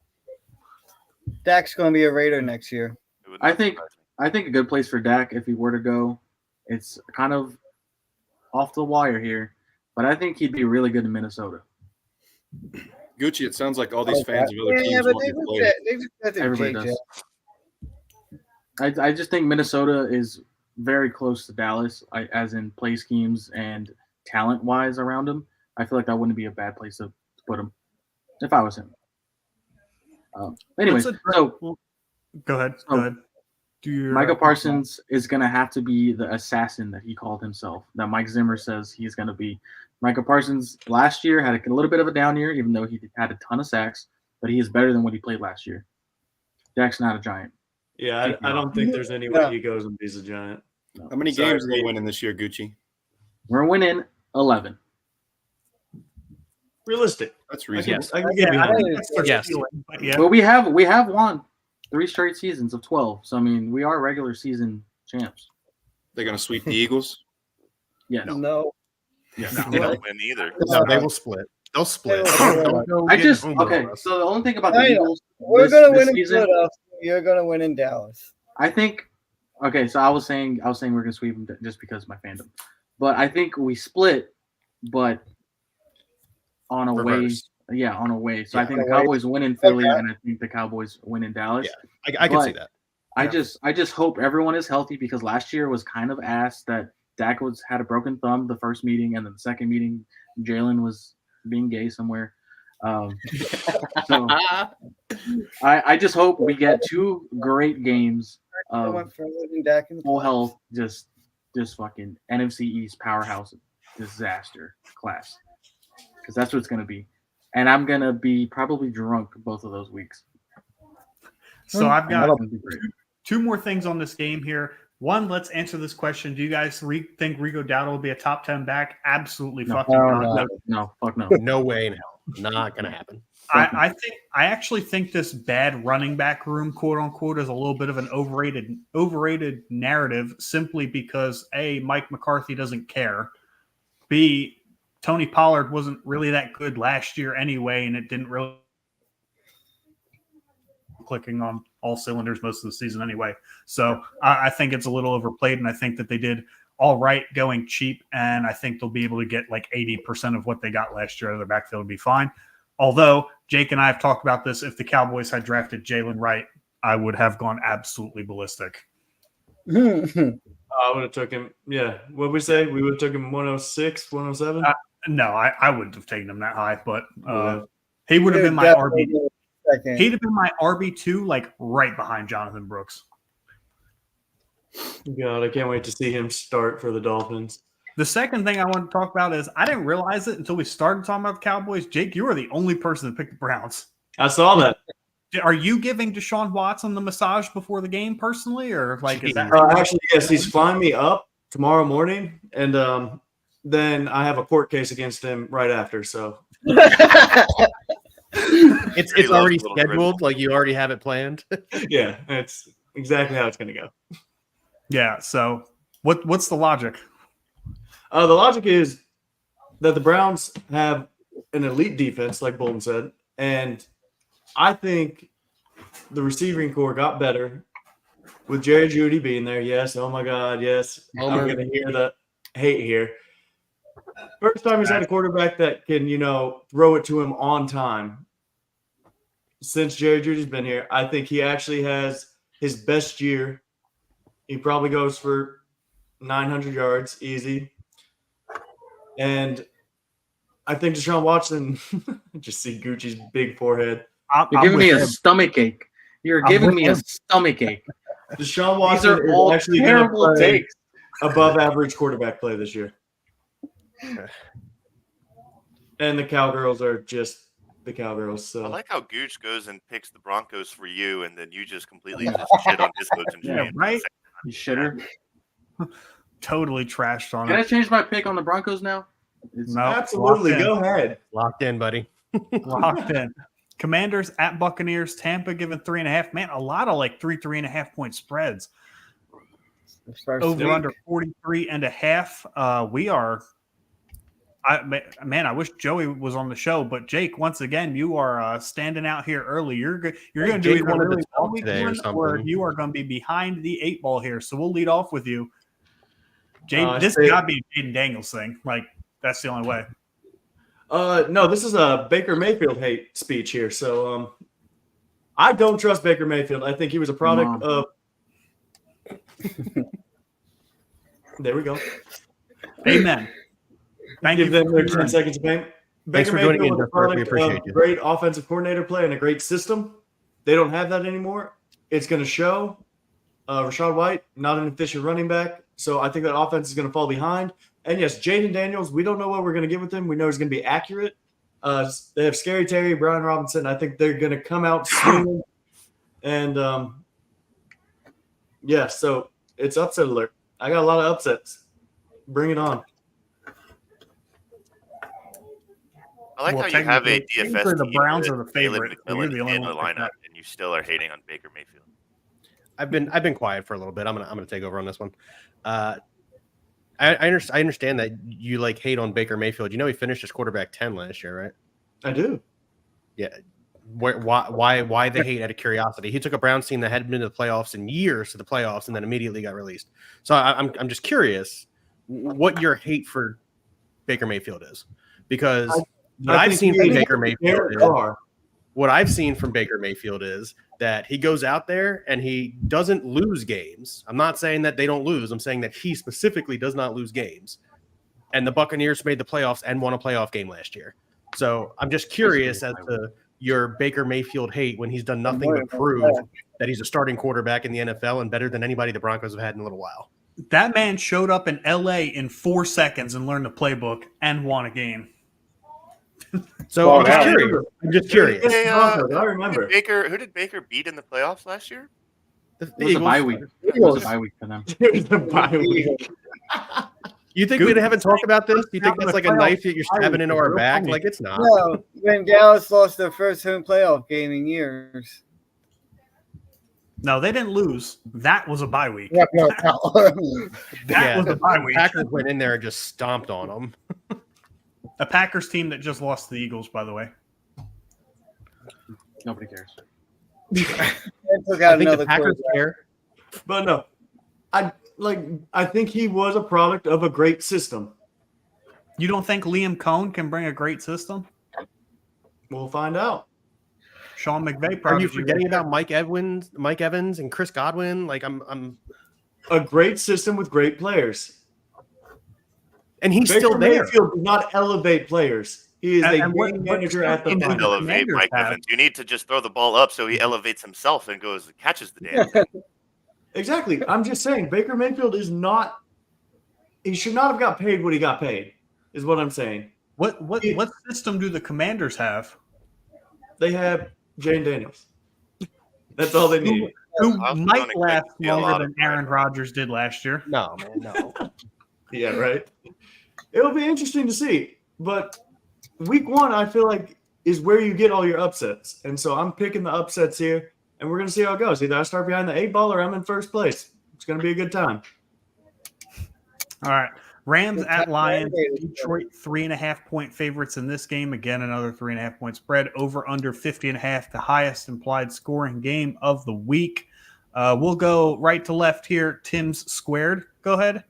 Dak's going to be a Raider next year. It would I not think- surprise me. I think a good place for Dak if he were to go, it's kind of off the wire here, but I think he'd be really good in Minnesota. Gucci, it sounds like all these fans of other Yeah, teams but want they your just player. said- they just said they're Everybody JJ. does. I just think Minnesota is very close to Dallas, as in play schemes and talent-wise around him. I feel like that wouldn't be a bad place to put him if I was him. Anyways, Let's so Go ahead. So, Go ahead. Do your Michael Parsons is going to have to be the assassin that he called himself, that Mike Zimmer says he's going to be. Michael Parsons last year had a little bit of a down year, even though he had a ton of sacks, but he is better than what he played last year. Dak's not a giant. Yeah, I don't think there's any way Yeah. he goes and beats a giant. No. How many Sorry, games are they Steve. winning this year, Gucci? We're winning 11. Realistic. That's I reasonable. can get Yeah, I behind think it. that's their Yes. ceiling, but yeah. But we have won 3 straight seasons of 12. So, I mean, we are regular season champs. They're going to sweep the Eagles. Yes. No. They don't win either. No, they will split. They'll split. They will Don't go I getting just home on okay. us. So the only thing about the I know. Eagles, We're this- going to this win in season, Philadelphia. You're going to win in Dallas. I think. Okay, so I was saying we're gonna sweep them just because of my fandom, but I think we split, but on a Reverse. way. Yeah, on a way. So I Yeah. think the On a way. Cowboys win in Philly, and I think the Cowboys win in Dallas. Yeah. I can see But- that. I just hope everyone is healthy because last year was kind of ass that Dak had a broken thumb the first meeting, and then the second meeting, Jalen was being gay somewhere. So I just hope we get 2 great games I of went for living Dak in the full playoffs. health, just fucking NFC East powerhouse disaster class, because that's what it's gonna be, and I'm gonna be probably drunk both of those weeks. So I've And got that's gonna be great. 2 more things on this game here. One, let's answer this question. Do you guys think Rico Dowdle will be a top 10 back? Absolutely No. fucking No, not. No, fuck no. No way in hell. Not going to happen. I actually think this bad running back room, quote unquote, is a little bit of an overrated narrative simply because A, Mike McCarthy doesn't care. B, Tony Pollard wasn't really that good last year anyway, and it didn't really clicking on all cylinders most of the season anyway. So I think it's a little overplayed, and I think that they did all right going cheap, and I think they'll be able to get like 80% of what they got last year out of their backfield and be fine. Although Jake and I have talked about this, if the Cowboys had drafted Jalen Wright, I would have gone absolutely ballistic. I would have took him. Yeah, what we say? We would have took him 106, 107. No, I wouldn't have taken him that high, but Yeah. he would have been my RB. Second. He'd have been my RB2, like right behind Jonathan Brooks. God, I can't wait to see him start for the Dolphins. The second thing I want to talk about is I didn't realize it until we started talking about the Cowboys. Jake, you are the only person that picked the Browns. I saw that. Are you giving Deshaun Watson the massage before the game personally, or like is that? Actually, yes, he's flying me up tomorrow morning, and then I have a court case against him right after. So It's Pretty low already total scheduled. Like you already have it planned. yeah, it's exactly how it's going to go. Yeah. So what's the logic? The logic is that the Browns have an elite defense, like Bolton said, and I think the receiving core got better with Jerry Jeudy being there. Yes, oh my God, yes. Homer. I'm going to hear the hate here. First time he's had a quarterback that can, throw it to him on time since Jerry Jeudy's been here. I think he actually has his best year. He probably goes for 900 yards easy. And I think Deshaun Watson, just see Gucci's big forehead. You're giving me a stomach ache. You're giving me a stomach ache. Deshaun These Watson are is all actually going to terrible play takes. above average quarterback play this year. And the Cowgirls are just the Cowgirls. So I like how Gooch goes and picks the Broncos for you, and then you just completely just shit on his coaching Yeah, tree. right. You shitter. Totally trashed on Can I it. change my pick on the Broncos now? No, absolutely, locked in. go ahead. Locked in, buddy. Locked in. Commanders at Buccaneers. Tampa given 3.5. Man, a lot of like 3.5 point spreads. Over under 43.5. We are. I wish Joey was on the show, but Jake, once again, you are standing out here early. You're going to do Jake either wanted to really talk well today or or something. you are going to be behind the 8 ball here. So we'll lead off with you. This Say- got to be a Jaden Daniels thing. Like that's the only way. No, this is a Baker Mayfield hate speech here. So I don't trust Baker Mayfield. I think he was a product of. There we go. Amen. Thank Give you. them their 10 seconds of fame. Thanks Baker for joining Mayfield in, was a Duckworth. We product appreciate of you. great offensive coordinator play and a great system. They don't have that anymore. It's going to show. Rashad White, not an efficient running back. So I think that offense is going to fall behind. And yes, Jaden Daniels, we don't know what we're going to get with him. We know he's going to be accurate. They have Scary Terry, Brian Robinson. I think they're going to come out swinging. And, so it's upset alert. I got a lot of upsets. Bring it on. I like Well, how you have a technically DFS the team Browns with are the Jalen favorite, so you're McMillan the only in the one picking lineup, up. and you still are hating on Baker Mayfield. I've been quiet for a little bit. I'm gonna take over on this one. I understand that you like hate on Baker Mayfield. You know he finished as quarterback 10 last year, right? I do. Yeah. Why the hate out of curiosity? He took a Browns team that hadn't been to the playoffs in years to the playoffs and then immediately got released. So I'm just curious what your hate for Baker Mayfield is, because what I've seen from Baker Mayfield is that he goes out there and he doesn't lose games. I'm not saying that they don't lose. I'm saying that he specifically does not lose games. And the Buccaneers made the playoffs and won a playoff game last year. So I'm just curious as to your Baker Mayfield hate when he's done nothing but prove that he's a starting quarterback in the NFL and better than anybody the Broncos have had in a little while. That man showed up in LA in 4 seconds and learned the playbook and won a game. So I'm just curious. Hey, I remember. Who did Baker beat in the playoffs last year? The It was a bye week. It was a bye week for them. It was a bye week. You think we haven't talked about this? You think that's like a knife that you're stabbing into our back? Like it's not. No, when Dallas lost their first home playoff game in years. No, they didn't lose. That was a bye week. No. That was a bye week. Packers went in there and just stomped on them. A Packers team that just lost to the Eagles, by the way. Nobody cares. They took out I think the another Packers quarterback. care. But no, I think he was a product of a great system. You don't think Liam Cohn can bring a great system? We'll find out. Sean McVay Are probably. you forgetting about Mike Evans, and Chris Godwin? Like I'm A great system with great players. and he's Baker still there. Mayfield does not elevate players. He is a game manager at the team time. Elevate Commanders Mike have. Evans. You need to just throw the ball up so he elevates himself and goes catches the damn thing. Exactly. I'm just saying Baker Mayfield is not. He should not have got paid what he got paid. Is what I'm saying. What system do the Commanders have? They have Jane Daniels. That's all they need. who I also might don't expect last to see a longer lot than of Brian Aaron Rodgers did last year. No, man, no. Yeah, right. It'll be interesting to see. But week one, I feel like, is where you get all your upsets. And so I'm picking the upsets here, and we're going to see how it goes. Either I start behind the 8 ball or I'm in first place. It's going to be a good time. All right. Rams The at top Lions. rated. Detroit 3.5-point favorites in this game. Again, another 3.5-point spread. Over under 50.5, the highest implied scoring game of the week. We'll go right to left here. Tim's squared. Go ahead.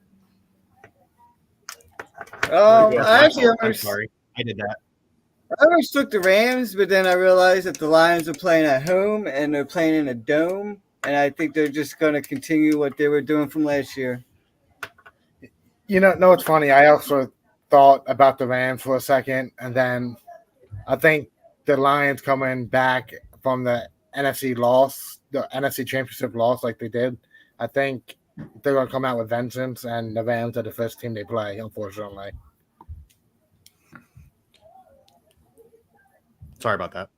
I actually I'm sorry. I did that. I always took the Rams, but then I realized that the Lions are playing at home and they're playing in a dome, and I think they're just going to continue what they were doing from last year. No, it's funny. I also thought about the Rams for a second, and then I think the Lions coming back from the NFC loss, the NFC Championship loss, like they did. I think they're going to come out with vengeance, and the Rams are the first team they play, unfortunately. Sorry about that.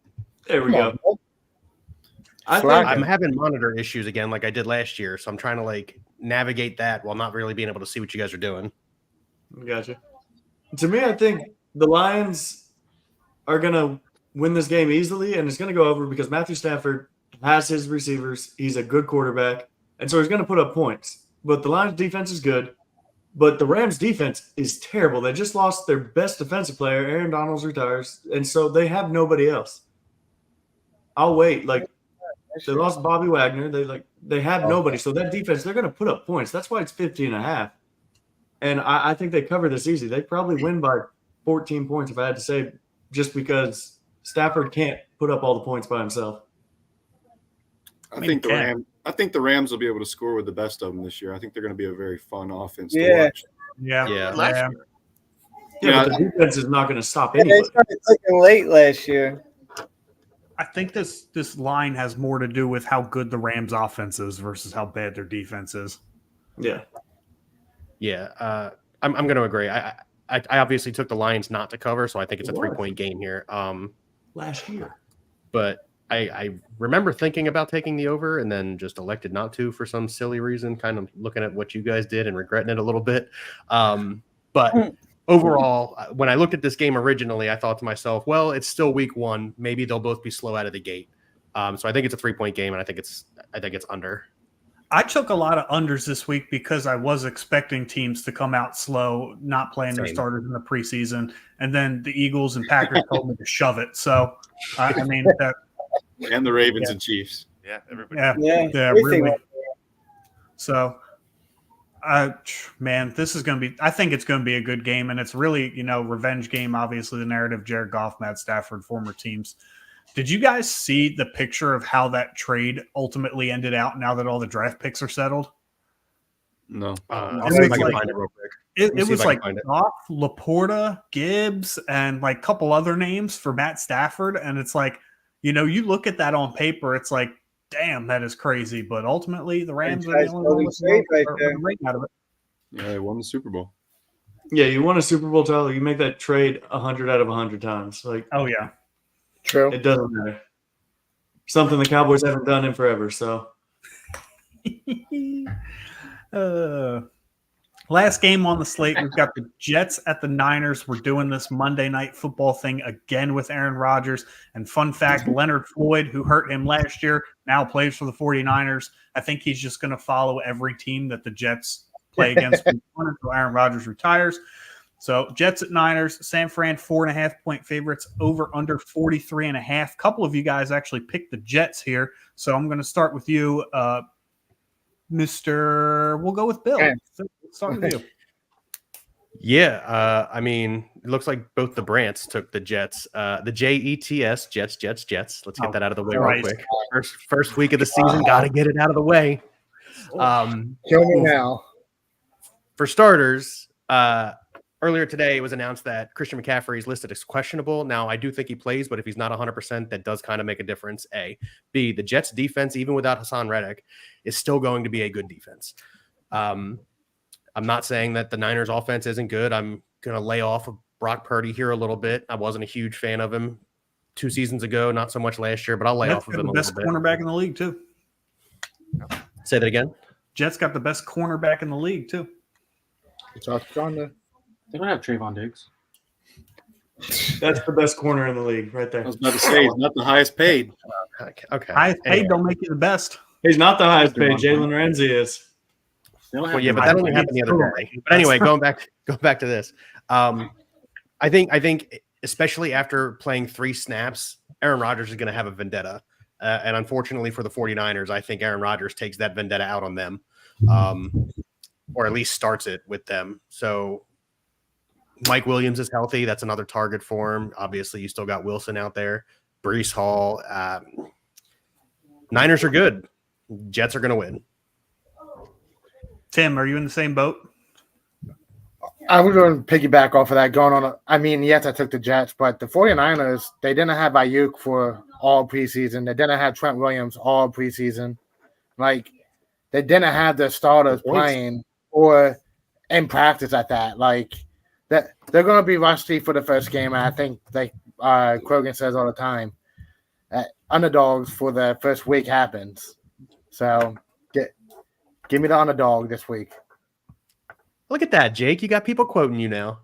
There we go. I Slack think I'm having monitor issues again, like I did last year. So I'm trying to like navigate that while not really being able to see what you guys are doing. Gotcha. To me, I think the Lions are going to win this game easily, and it's going to go over because Matthew Stafford has his receivers. He's a good quarterback, and so he's going to put up points. But the Lions' defense is good, but the Rams' defense is terrible. They just lost their best defensive player. Aaron Donald retires, and so they have nobody else. I'll wait. Like, they lost Bobby Wagner. They have nobody. So that defense, they're going to put up points. That's why it's 50.5. And I think they cover this easy. They probably win by 14 points, if I had to say, just because Stafford can't put up all the points by himself. I think the Rams will be able to score with the best of them this year. I think they're going to be a very fun offense to watch. Yeah. Yeah. last Yeah. year. Yeah, but the defense is not going to stop They anybody. started clicking late last year. I think this line has more to do with how good the Rams offense is versus how bad their defense is. Yeah. Yeah. I'm going to agree. I obviously took the Lions not to cover, so I think it's a 3-point game here. Last year. But I remember thinking about taking the over and then just elected not to for some silly reason, kind of looking at what you guys did and regretting it a little bit. But overall, when I looked at this game originally, I thought to myself, well, it's still week one. Maybe they'll both be slow out of the gate. So I think it's a 3-point game, and I think it's under. I took a lot of unders this week because I was expecting teams to come out slow, not playing their Same. starters in the preseason, and then the Eagles and Packers told me to shove it. So, I mean, And the Ravens and Chiefs. Yeah, everybody. yeah, really. So, man, this is going to be – I think it's going to be a good game, and it's really, revenge game, obviously, the narrative, Jared Goff, Matt Stafford, former teams. Did you guys see the picture of how that trade ultimately ended out now that all the draft picks are settled? No. I'll see if I can like- find it real quick. It was like find it. Goff, Laporta, Gibbs, and like a couple other names for Matt Stafford. And it's like, you look at that on paper, it's like, damn, that is crazy. But ultimately, the Rams are the only one with the ring out of it. Yeah, they won the Super Bowl. Yeah, you won a Super Bowl title. You make that trade 100 out of 100 times. Like, Oh, yeah. True. it doesn't matter. Something the Cowboys haven't done in forever. So, Last game on the slate, we've got the Jets at the Niners. We're doing this Monday Night Football thing again with Aaron Rodgers. And fun fact, Leonard Floyd, who hurt him last year, now plays for the 49ers. I think he's just going to follow every team that the Jets play against until Aaron Rodgers retires. So Jets at Niners, San Fran 4.5-point favorites, over under 43.5. Couple of you guys actually picked the Jets here. So I'm going to start with you, we'll go with Bill. So let's start with you. Yeah, I mean, it looks like both the Brants took the Jets. The Jets, Jets. Let's get that out of the way real quick. First week of the season, got to get it out of the way. Kill me now. For starters, earlier today it was announced that Christian McCaffrey is listed as questionable. Now, I do think he plays, but if he's not 100%, that does kind of make a difference, A. B, the Jets' defense, even without Hassan Reddick, is still going to be a good defense. I'm not saying that the Niners' offense isn't good. I'm going to lay off of Brock Purdy here a little bit. I wasn't a huge fan of him 2 seasons ago, not so much last year, but I'll lay off of him a the best little bit. cornerback in the league, too. Say that again. Jets got the best cornerback in the league too. So it's on the They don't have Trayvon Diggs. That's the best corner in the league, right I there. was about to say he's not the highest paid. Okay. Highest paid Anyway. don't make you the best. He's not the highest paid. Devon Jalen Ramsey is. They don't have Well, yeah, but Devon that Diggs. only happened the other day. But anyway, going back to this. I think especially after playing 3 snaps, Aaron Rodgers is going to have a vendetta. And unfortunately for the 49ers, I think Aaron Rodgers takes that vendetta out on them, or at least starts it with them. So Mike Williams is healthy. That's another target for him. Obviously, you still got Wilson out there, Brees Hall. Niners are good. Jets are going to win. Tim, are you in the same boat? I was going to piggyback off of that going on. Yes, I took the Jets, but the 49ers, they didn't have Ayuk for all preseason. They didn't have Trent Williams all preseason. Like, they didn't have the starters playing or in practice at that. Like, that they're going to be rusty for the first game. And I think, like Krogan says all the time, underdogs for the first week happens. So, give me the underdog this week. Look at that, Jake. You got people quoting you now.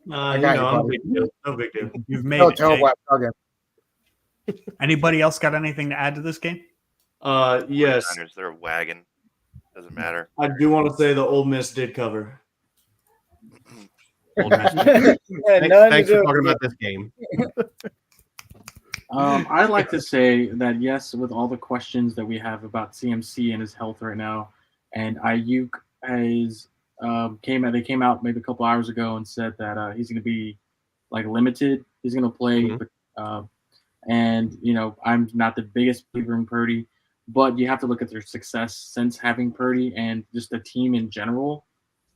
No big deal. No big deal. You've made No, it. tell Jake. what Krogan. Anybody else got anything to add to this game? Yes, 49ers, they're a wagon. Doesn't matter. I do want to say the Ole Miss did cover. Old Miss. Yeah, none Thanks to for do. talking about this game. I'd like to say that yes, with all the questions that we have about CMC and his health right now, and Ayuk has they came out maybe a couple hours ago and said that he's going to be like limited. He's going to play, Mhm. and I'm not the biggest believer in Purdy, but you have to look at their success since having Purdy, and just the team in general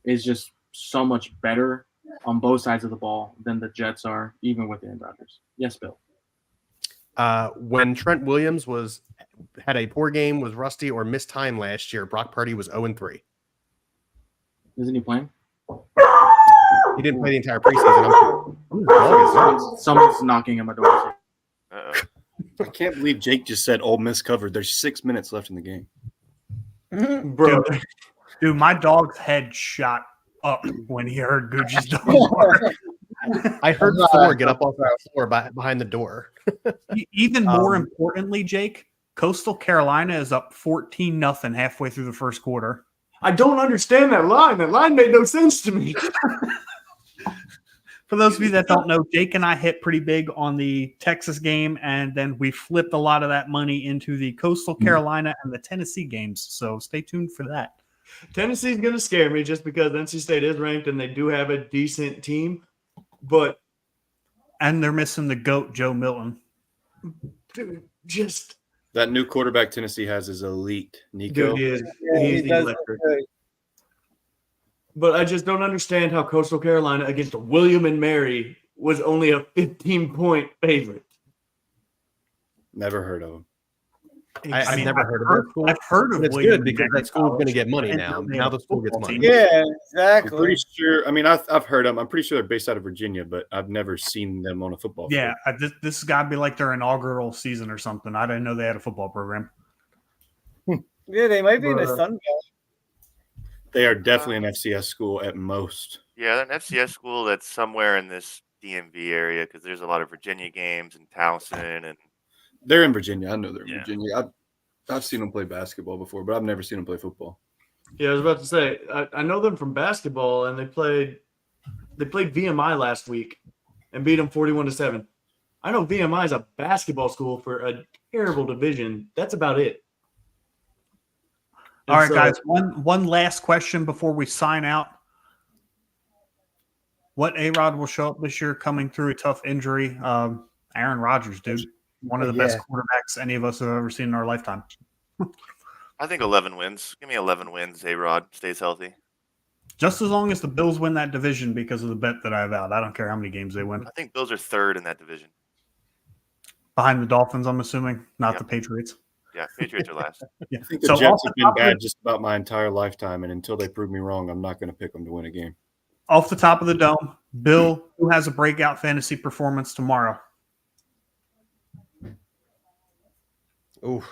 is just so much better on both sides of the ball than the Jets are, even with Aaron Rodgers. Yes, Bill. When Trent Williams had a poor game, was rusty, or missed time last year, Brock Purdy was 0-3. Isn't he playing? He didn't play the entire preseason. Whose dog is that? Someone's knocking on my door. Uh-oh. I can't believe Jake just said Ole Miss covered. There's 6 minutes left in the game. Bro, Dude, my dog's head shot up when he heard Gucci's dog bark. I heard Thor get up off the floor behind the door. Even more importantly, Jake, Coastal Carolina is up 14-0 halfway through the first quarter. I don't understand that line. That line made no sense to me. For those of you that don't know, Jake and I hit pretty big on the Texas game, and then we flipped a lot of that money into the Coastal Carolina and the Tennessee games. So stay tuned for that. Tennessee's going to scare me just because NC State is ranked and they do have a decent team. But And they're missing the GOAT, Joe Milton. dude, just That new quarterback Tennessee has is elite. Nico. dude, Yeah, he he's does electric. look good. But I just don't understand how Coastal Carolina against William and Mary was only a 15-point favorite. Never heard of him. I've never heard of it. I've heard of But it's William good because that school's going to get money now. Now the school gets money. Yeah, I'm exactly. pretty sure. I mean, I've heard them. I'm pretty sure they're based out of Virginia, but I've never seen them on a football field. Yeah, this has got to be like their inaugural season or something. I didn't know they had a football program. Yeah, they might be in the Bruh. Sun Belt. They are definitely an FCS school at most. Yeah, they're an FCS school that's somewhere in this DMV area because there's a lot of Virginia games in Towson and They're in Virginia. I know they're in Yeah. Virginia. I've seen them play basketball before, but I've never seen them play football. Yeah, I was about to say I know them from basketball, and they played VMI last week and beat them 41-7. I know VMI is a basketball school for a terrible division. That's about it. All right, so- guys. One last question before we sign out. What A-Rod will show up this year coming through a tough injury? Aaron Rodgers, dude. One of the best quarterbacks any of us have ever seen in our lifetime. I think 11 wins. Give me 11 wins. A-Rod stays healthy. Just as long as the Bills win that division because of the bet that I have out. I don't care how many games they win. I think Bills are third in that division. Behind the Dolphins, I'm assuming, not the Patriots. Yeah, Patriots are last. Yeah. I think the So off Jets the have been top of bad the- just about my entire lifetime, and until they prove me wrong, I'm not going to pick them to win a game. Off the top of the dome, Bill, who has a breakout fantasy performance tomorrow? Ooh.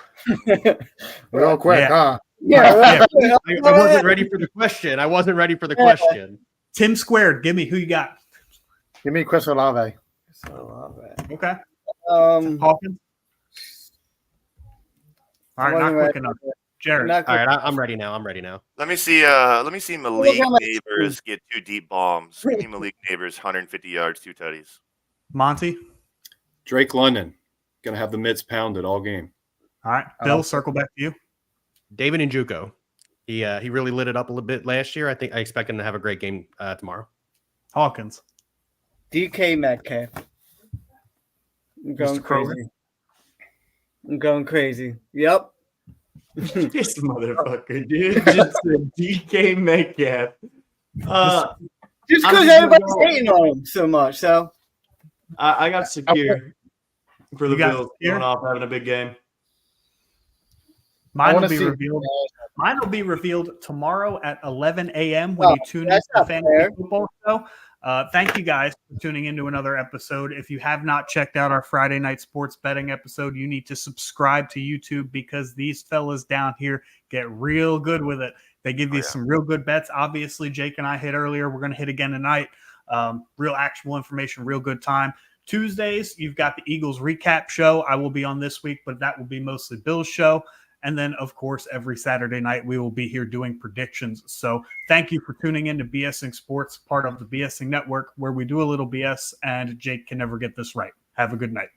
Real quick, Yeah. huh? Yeah, Yeah. I wasn't ready for the question. I wasn't ready for the question. Tim Squared, give me who you got. Give me Chris Olave. Okay. Um, Hawkins. All right, not wasn't quick ready. enough. Jared. Not All right, I'm ready now. Let me see Malik how much- Neighbors get 2 deep bombs. Give me Malik Neighbors 150 yards, 2 tutties. Monty. Drake London going to have the mitts pounded all game. All right. Bill, circle back to you. David Njoku. He really lit it up a little bit last year. I expect him to have a great game tomorrow. Hawkins. DK Metcalf. I'm going Mr. Kroger. crazy. I'm going crazy. Yep. This motherfucker, dude, just said DK Metcalf. Just I'm because just everybody's gonna go- hating on him so much. So I got secure for the You got Bills Secure? going off having a big game. Mine will wanna be see- revealed. Mine will be revealed tomorrow at 11 a.m. when you tune into that's the not Fantasy fair. Football Show. Thank you guys for tuning into another episode. If you have not checked out our Friday night sports betting episode, you need to subscribe to YouTube because these fellas down here get real good with it. They give you some real good bets. Obviously, Jake and I hit earlier. We're going to hit again tonight. Real actual information, real good time. Tuesdays, you've got the Eagles recap show. I will be on this week, but that will be mostly Bill's show. And then, of course, every Saturday night, we will be here doing predictions. So thank you for tuning in to B.S.ing Sports, part of the B.S.ing Network, where we do a little BS, and Jake can never get this right. Have a good night.